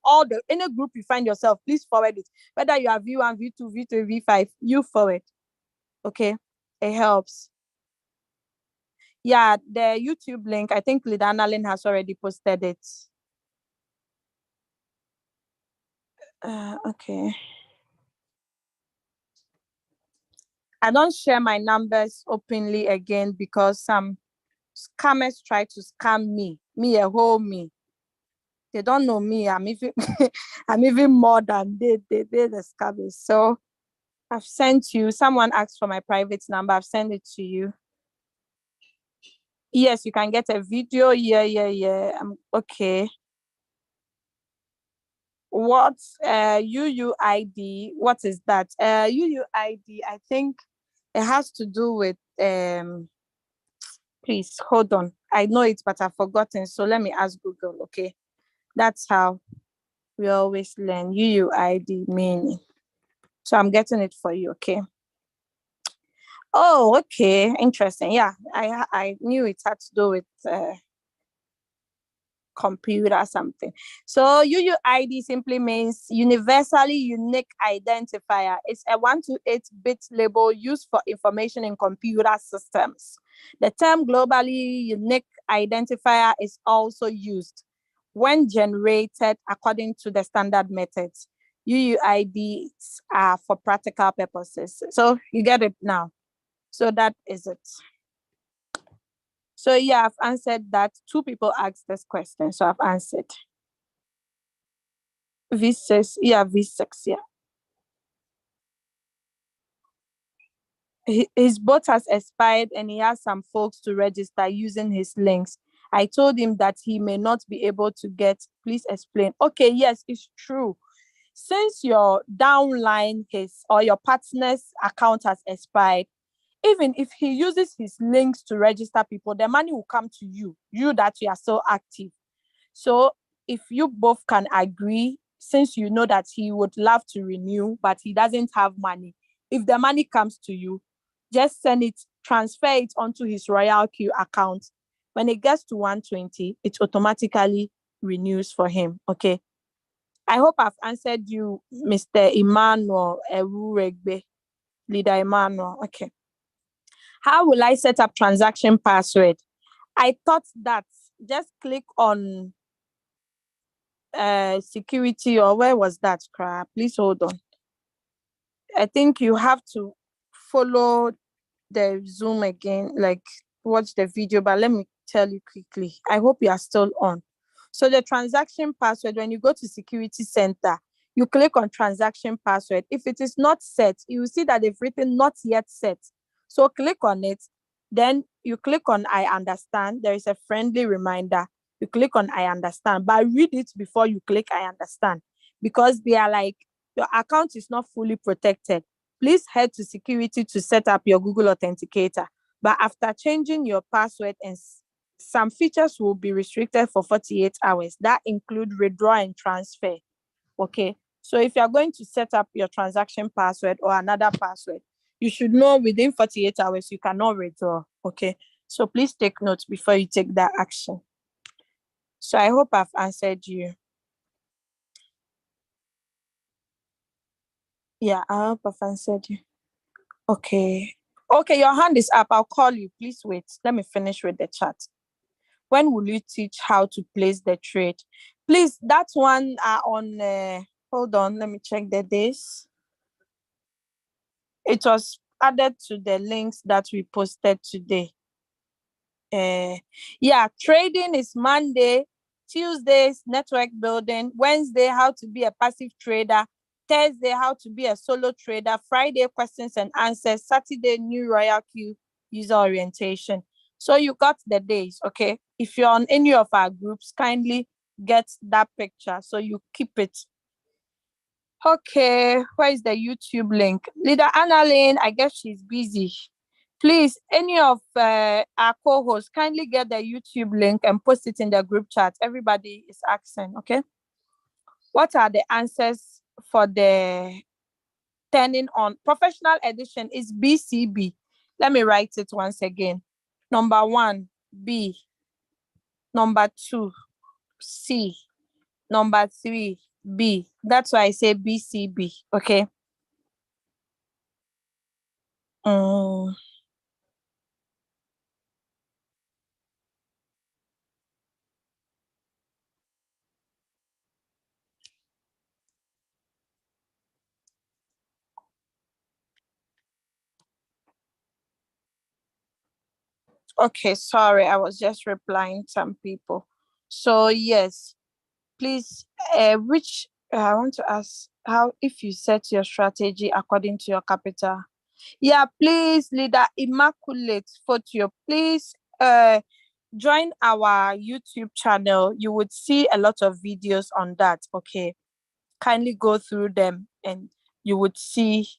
any group you find yourself, please forward it. Whether you are V1, V2, V3, V5, you forward. Okay, it helps. Yeah, the YouTube link, I think Leader Annalyn has already posted it. Okay. I don't share my numbers openly again because some scammers try to scam me. Me. They don't know me. I'm even I'm even more than they're the scammers. So I've sent you. Someone asked for my private number. I've sent it to you. Yes, you can get a video. Yeah. Okay. What UUID? What is that? UUID, I think it has to do with please hold on. I know it, but I've forgotten. So let me ask Google. Okay. That's how we always learn UUID meaning. So I'm getting it for you. Okay. Oh, okay. Interesting. Yeah, I knew it had to do with computer something. So UUID simply means universally unique identifier. It's a 128-bit label used for information in computer systems. The term globally unique identifier is also used when generated according to the standard methods. UUIDs are for practical purposes. So you get it now. So that is it. So yeah, I've answered that. 2 people asked this question, so I've answered. V6, yeah, V6, yeah. His boat has expired and he has some folks to register using his links. I told him that he may not be able to get. Please explain. Okay, yes, it's true. Since your downline or your partner's account has expired, even if he uses his links to register people, the money will come to you that you are still active. So if you both can agree, since you know that he would love to renew, but he doesn't have money, if the money comes to you, just send it, transfer it onto his Royalq account. When it gets to 120, it automatically renews for him. Okay. I hope I've answered you, Mr. Emmanuel Ewuregbe, Leader Emmanuel. Okay. How will I set up transaction password? I thought that just click on security, or where was that crap? Please hold on. I think you have to follow the Zoom again, like watch the video, but let me tell you quickly. I hope you are still on. So the transaction password, when you go to security center, you click on transaction password. If it is not set, you will see that they've written not yet set. So click on it. Then you click on I understand. There is a friendly reminder. You click on I understand, but read it before you click I understand, because they are like, your account is not fully protected. Please head to security to set up your Google Authenticator. But after changing your password, and some features will be restricted for 48 hours. That include withdraw and transfer. Okay. So if you're going to set up your transaction password or another password, you should know within 48 hours you cannot withdraw. Okay. So please take note before you take that action. So I hope I've answered you. Yeah, I hope I've answered you. Okay. Okay, your hand is up. I'll call you. Please wait. Let me finish with the chat. When will you teach how to place the trade? Please, that one on, hold on, let me check the days. It was added to the links that we posted today. Yeah, trading is Monday, Tuesdays, network building, Wednesday, how to be a passive trader, Thursday, how to be a solo trader, Friday, questions and answers, Saturday, new Royalq user orientation. So you got the days, okay? If you're on any of our groups, kindly get that picture so you keep it. Okay, where is the YouTube link? Leader Annalyn, I guess she's busy. Please, any of our co-hosts, kindly get the YouTube link and post it in the group chat. Everybody is asking, okay? What are the answers for the turning on? Professional edition is BCB. Let me write it once again. Number 1, B. Number 2, C. Number 3, B. That's why I say BCB, okay? Okay, sorry, I was just replying some people. So yes, please, which I want to ask how if you set your strategy according to your capital. Yeah, please, Leader Immaculate Photo, please join our YouTube channel. You would see a lot of videos on that. Okay, kindly go through them and you would see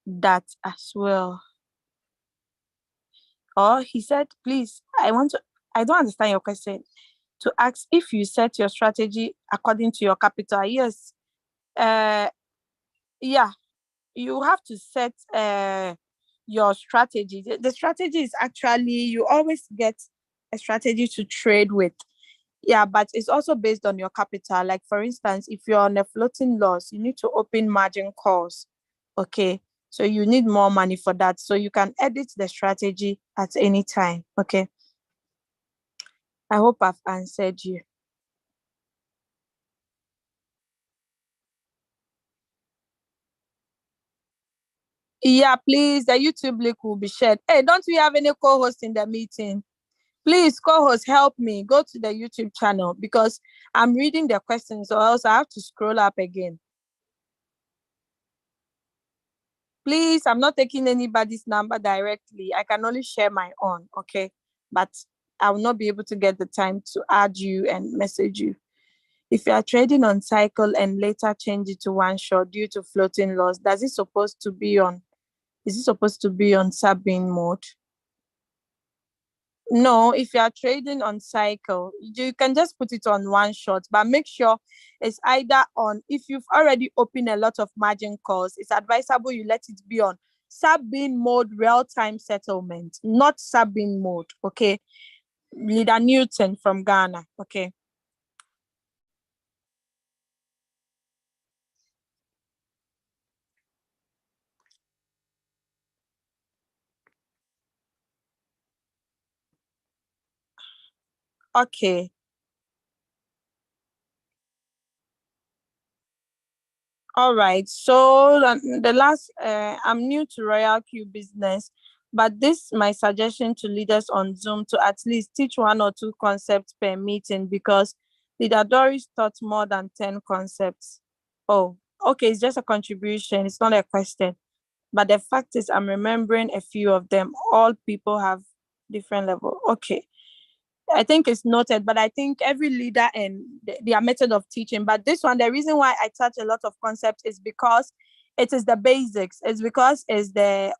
that as well. Or he said, please, I don't understand your question. To ask if you set your strategy according to your capital. Yes. Yeah, you have to set your strategy. The strategy is actually, you always get a strategy to trade with. Yeah, but it's also based on your capital. Like for instance, if you're on a floating loss, you need to open margin calls. Okay. So you need more money for that. So you can edit the strategy at any time. Okay. I hope I've answered you. Yeah, please, the YouTube link will be shared. Hey, don't we have any co-host in the meeting? Please, co-host, help me. Go to the YouTube channel because I'm reading the questions, or else I have to scroll up again. Please, I'm not taking anybody's number directly. I can only share my own, okay? But I will not be able to get the time to add you and message you. If you are trading on cycle and later change it to one shot due to floating loss, is it supposed to be on sub-in mode? No, if you are trading on cycle, you can just put it on one shot, but make sure it's either on, if you've already opened a lot of margin calls, it's advisable you let it be on sub-in mode, real-time settlement, not sub-in mode, okay? Leader Newton from Ghana, okay? Okay. All right. So the last, I'm new to Royalq business, but this my suggestion to leaders on Zoom to at least teach one or two concepts per meeting because Leader Doris taught more than 10 concepts. Oh, okay. It's just a contribution. It's not a question. But the fact is, I'm remembering a few of them. All people have different level. Okay. I think it's noted, but I think every leader and their method of teaching. But this one, the reason why I touch a lot of concepts is because it is the basics. It's because it's the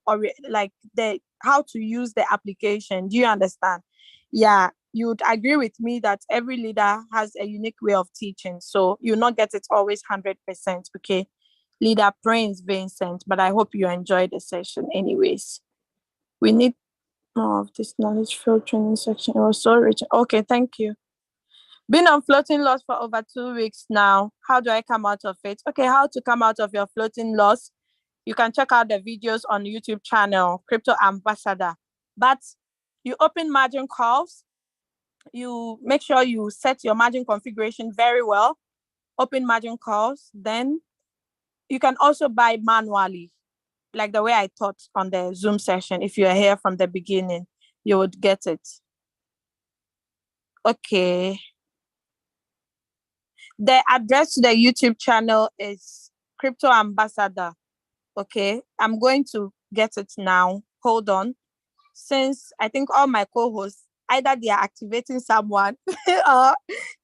how to use the application. Do you understand? Yeah, you'd agree with me that every leader has a unique way of teaching. So you not get it always 100%. Okay, Leader Prince Vincent, but I hope you enjoyed the session anyways. We need more of this knowledge field training section. It was so rich. Okay, thank you. Been on floating loss for over 2 weeks now. How do I come out of it? Okay, how to come out of your floating loss? You can check out the videos on YouTube channel, Crypto Ambassador. But you open margin calls. You make sure you set your margin configuration very well. Open margin calls. Then you can also buy manually, like the way I taught on the Zoom session. If you're here from the beginning, you would get it. Okay. The address to the YouTube channel is Crypto Ambassador. Okay. I'm going to get it now. Hold on. Since I think all my co-hosts, either they are activating someone or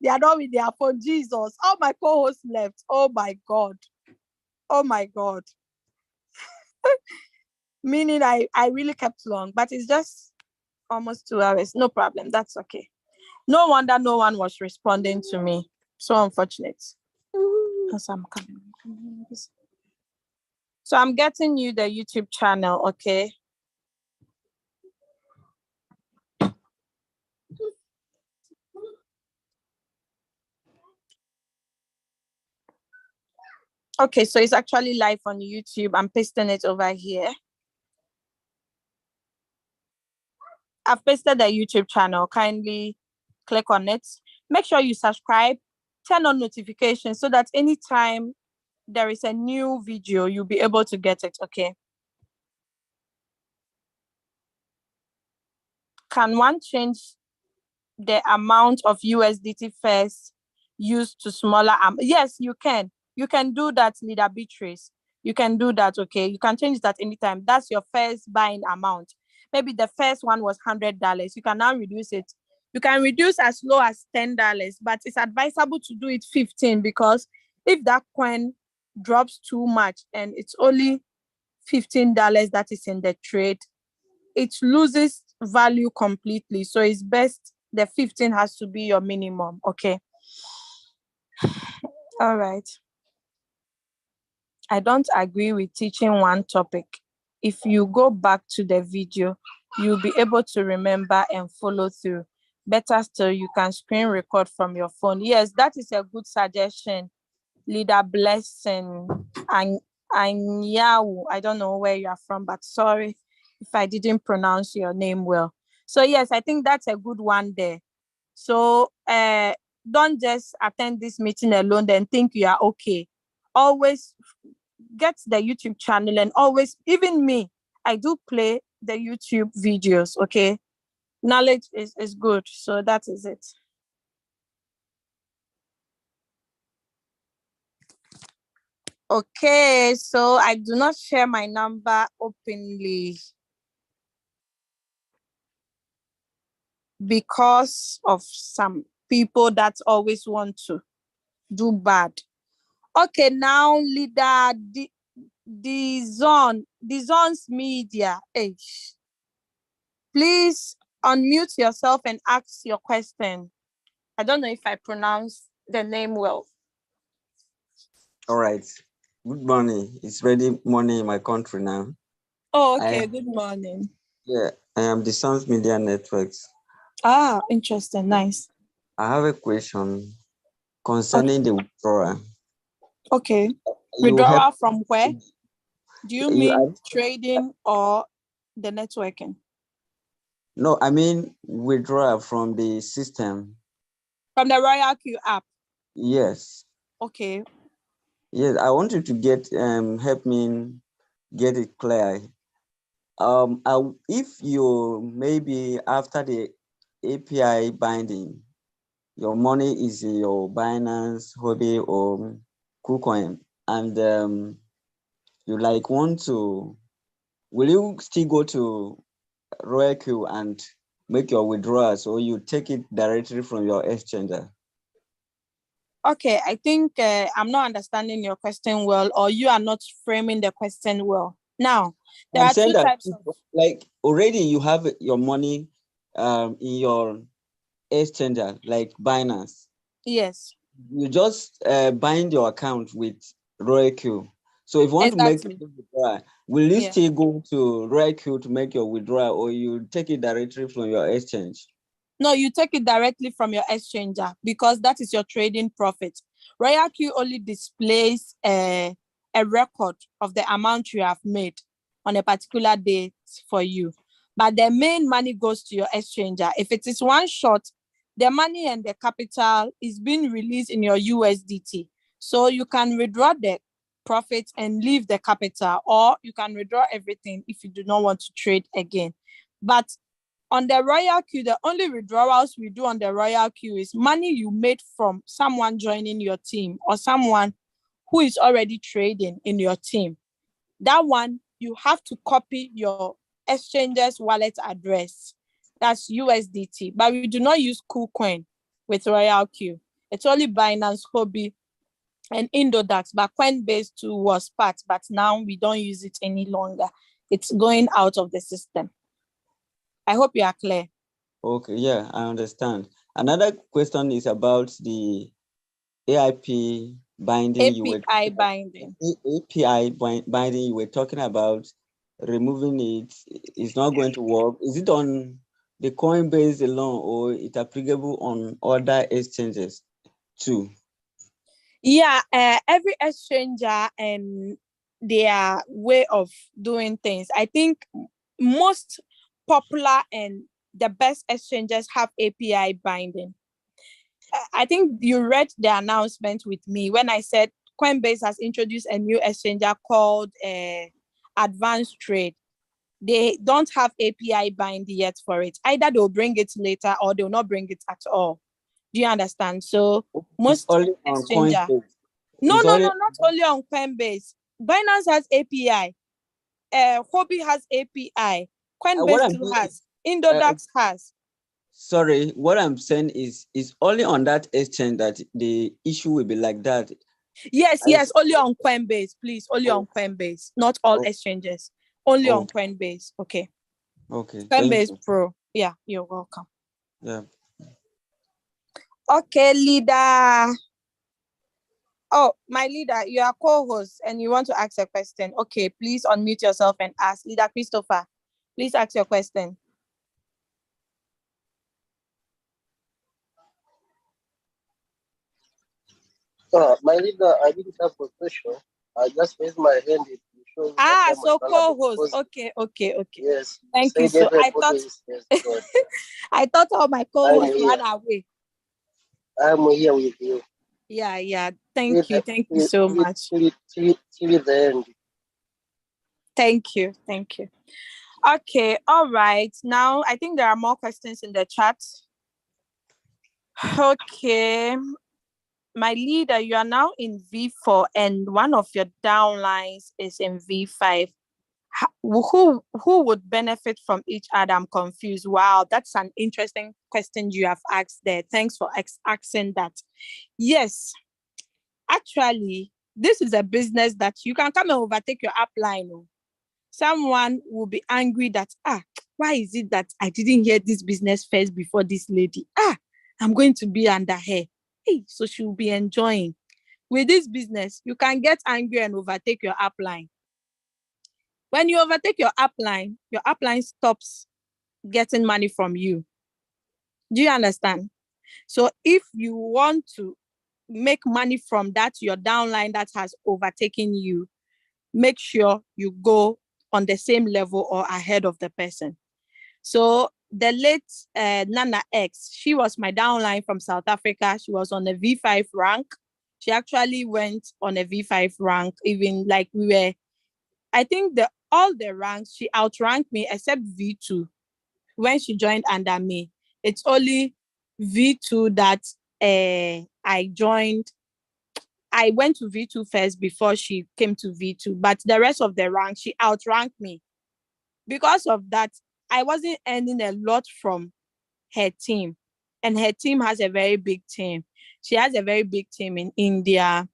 they are not with their phone. Jesus. All my co-hosts left. Oh my God. Oh my God. Meaning I really kept long, but it's just almost 2 hours. No problem. That's okay. No wonder no one was responding to me. So unfortunate. Because I'm coming. So I'm getting you the YouTube channel, okay? Okay, so it's actually live on YouTube. I'm pasting it over here. I've pasted the YouTube channel. Kindly click on it. Make sure you subscribe, turn on notifications so that anytime there is a new video, you'll be able to get it, okay? Can one change the amount of USDT first used to smaller? Yes, you can. You can do that, Leader Beatrice. You can do that, okay? You can change that anytime. That's your first buying amount. Maybe the first one was $100. You can now reduce it. You can reduce as low as $10, but it's advisable to do it 15 because if that coin drops too much and it's only $15 that is in the trade, it loses value completely. So it's best the 15 has to be your minimum, okay? All right. I don't agree with teaching one topic. If you go back to the video, you'll be able to remember and follow through. Better still, you can screen record from your phone. Yes, that is a good suggestion. Leader Blessing and Anyawu. I don't know where you are from, but sorry if I didn't pronounce your name well. So yes, I think that's a good one there. So don't just attend this meeting alone and think you are okay. Always get the YouTube channel and always, even me, I do play the YouTube videos, okay? Knowledge is good, so that is it. Okay, so I do not share my number openly because of some people that always want to do bad. Okay, now leader the zone's media. Hey, please unmute yourself and ask your question. I don't know if I pronounce the name well. All right. Good morning. It's ready morning in my country now. Oh, okay. Good morning. Yeah, I am the Sons Media Networks. Ah, interesting. Nice. I have a question concerning the withdrawal. Okay. Withdrawal from where? Do you mean trading or the networking? No, I mean withdrawal from the system. From the Royalq app? Yes. Okay. Yes, I wanted to get help me get it clear. If you maybe after the API binding, your money is in your Binance, Hobby, or KuCoin, and you like want to, will you still go to Royalq and make your withdrawals, or you take it directly from your exchanger? Okay, I think I'm not understanding your question well, or you are not framing the question well. Now, there are two types of... Like already you have your money in your exchanger, like Binance. Yes. You just bind your account with Royalq. So if you want to make a withdrawal, will you still go to Royalq to make your withdrawal, or you take it directly from your exchange? No, you take it directly from your exchanger because that is your trading profit. Royalq only displays a record of the amount you have made on a particular date for you. But the main money goes to your exchanger. If it is one shot, the money and the capital is being released in your USDT. So you can withdraw the profit and leave the capital, or you can withdraw everything if you do not want to trade again. But on the Royalq, the only withdrawals we do on the Royalq is money you made from someone joining your team or someone who is already trading in your team. That one, you have to copy your exchanger's wallet address. That's USDT. But we do not use KuCoin with Royalq. It's only Binance, Hobby, and Indodax. But Coinbase too was part, but now we don't use it any longer. It's going out of the system. I hope you are clear. Okay, yeah, I understand. Another question is about the AIP binding. API binding. API binding you were talking about, removing it is not going to work. Is it on the Coinbase alone, or it's applicable on other exchanges too? Yeah, every exchanger and their way of doing things. I think most popular and the best exchanges have API binding. I think you read the announcement with me when I said Coinbase has introduced a new exchanger called Advanced Trade. They don't have API binding yet for it. Either they'll bring it later or they'll not bring it at all. Do you understand? So most only on Coinbase. No, not only on Coinbase. Binance has API. Hobby has API. Coinbase still has. Indodax has. Sorry, what I'm saying is only on that exchange that the issue will be like that. Yes, only on Coinbase, please. Only on Coinbase, not all exchanges. Only on Coinbase. Okay. Okay. Coinbase Pro. Yeah, you're welcome. Yeah. Okay, leader. Oh, my leader, you are co-host and you want to ask a question. Okay, please unmute yourself and ask. Leader Christopher, please ask your question. My leader, I didn't have a question. I just raised my hand. So co-host. Okay. Yes. Thank you. So I thought I thought all my co-hosts ran away. I'm here with you. Yeah. Thank you. Thank you so much. Till the end. Thank you. Thank you. Okay. All right. Now, I think there are more questions in the chat. Okay. My leader, you are now in V4 and one of your downlines is in V5. Who would benefit from each other? I'm confused. Wow, that's an interesting question you have asked there. Thanks for asking that. Yes, actually, this is a business that you can come and overtake your upline. Someone will be angry that, why is it that I didn't hear this business first before this lady? I'm going to be under her. Hey, so she will be enjoying. With this business, you can get angry and overtake your upline. When you overtake your upline stops getting money from you. Do you understand? So if you want to make money from that, your downline that has overtaken you, make sure you go on the same level or ahead of the person. So the late Nana X, she was my downline from South Africa. She was on a V5 rank. She actually went on a V5 rank, even like we were, I think all the ranks, she outranked me except V2. When she joined under me, it's only V2 that I joined. I went to V2 first before she came to V2, but the rest of the rank, she outranked me. Because of that, I wasn't earning a lot from her team. And her team has a very big team. She has a very big team in India.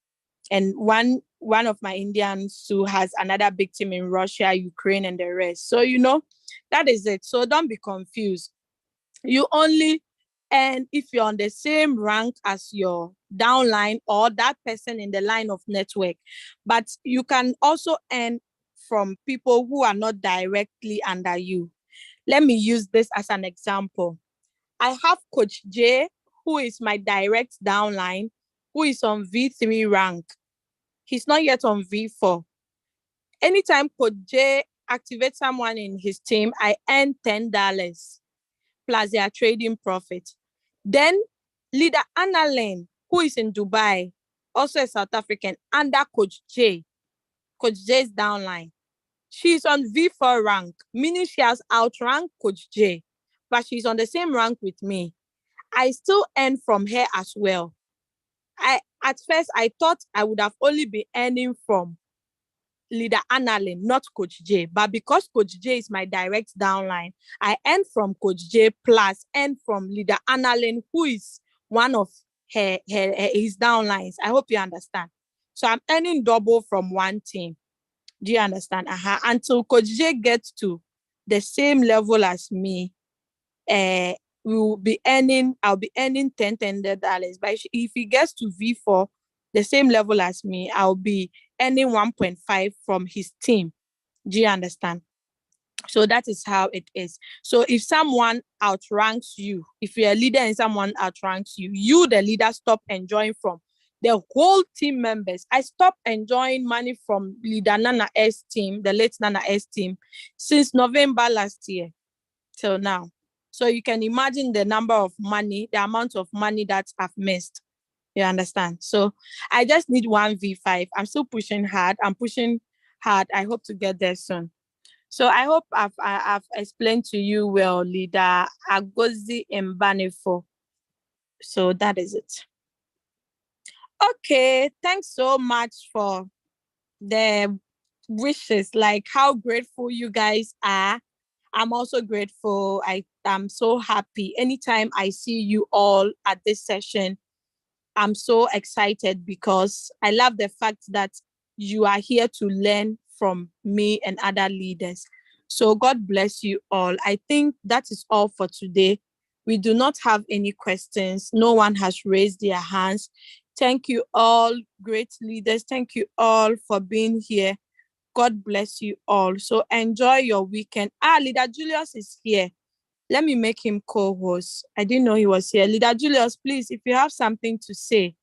And one of my Indians who has another big team in Russia, Ukraine, and the rest. So, that is it. So don't be confused. You only earn if you're on the same rank as your downline or that person in the line of network. But you can also earn from people who are not directly under you. Let me use this as an example. I have Coach J, who is my direct downline, who is on V3 rank. He's not yet on V4. Anytime Coach J activates someone in his team, I earn $10 plus their trading profit. Then leader Anna Lane, who is in Dubai, also a South African, under Coach J. Coach J's downline. She's on V4 rank, meaning she has outranked Coach J, but she's on the same rank with me. I still earn from her as well. At first, I thought I would have only been earning from leader Annalyn, not Coach J. But because Coach J is my direct downline, I earn from Coach J plus earn from leader Annalyn, who is one of his downlines. I hope you understand. So I'm earning double from one team. Do you understand? Until Coach J gets to the same level as me, I'll be earning $10. But if he gets to V4, the same level as me, I'll be earning 1.5 from his team. Do you understand? So that is how it is. So if someone outranks you, if you're a leader and someone outranks you, you, the leader, stop enjoying from the whole team members. I stopped enjoying money from leader Nana S team, the late Nana S team, since November last year till now. So you can imagine the amount of money that I've missed. You understand? So I just need one V5. I'm still pushing hard. I hope to get there soon. So I hope I've explained to you well, leader Agozi Mbanefo. So that is it. Okay, thanks so much for the wishes, like how grateful you guys are. I'm also grateful. I'm so happy. Anytime I see you all at this session, I'm so excited because I love the fact that you are here to learn from me and other leaders. So God bless you all. I think that is all for today. We do not have any questions. No one has raised their hands. Thank you all, great leaders. Thank you all for being here. God bless you all. So enjoy your weekend. Leader Julius is here. Let me make him co-host. I didn't know he was here. Leader Julius, please, if you have something to say.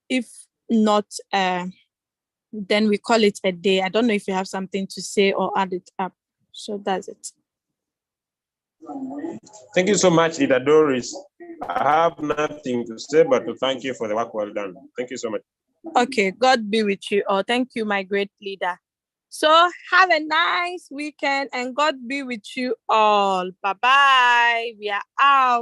If not, then we call it a day. I don't know if you have something to say or add it up. So that's it. Thank you so much, Leader Doris. I have nothing to say but to thank you for the work well done. Thank you so much. Okay, God be with you all. Thank you, my great leader. So have a nice weekend and God be with you all. Bye-bye. We are out.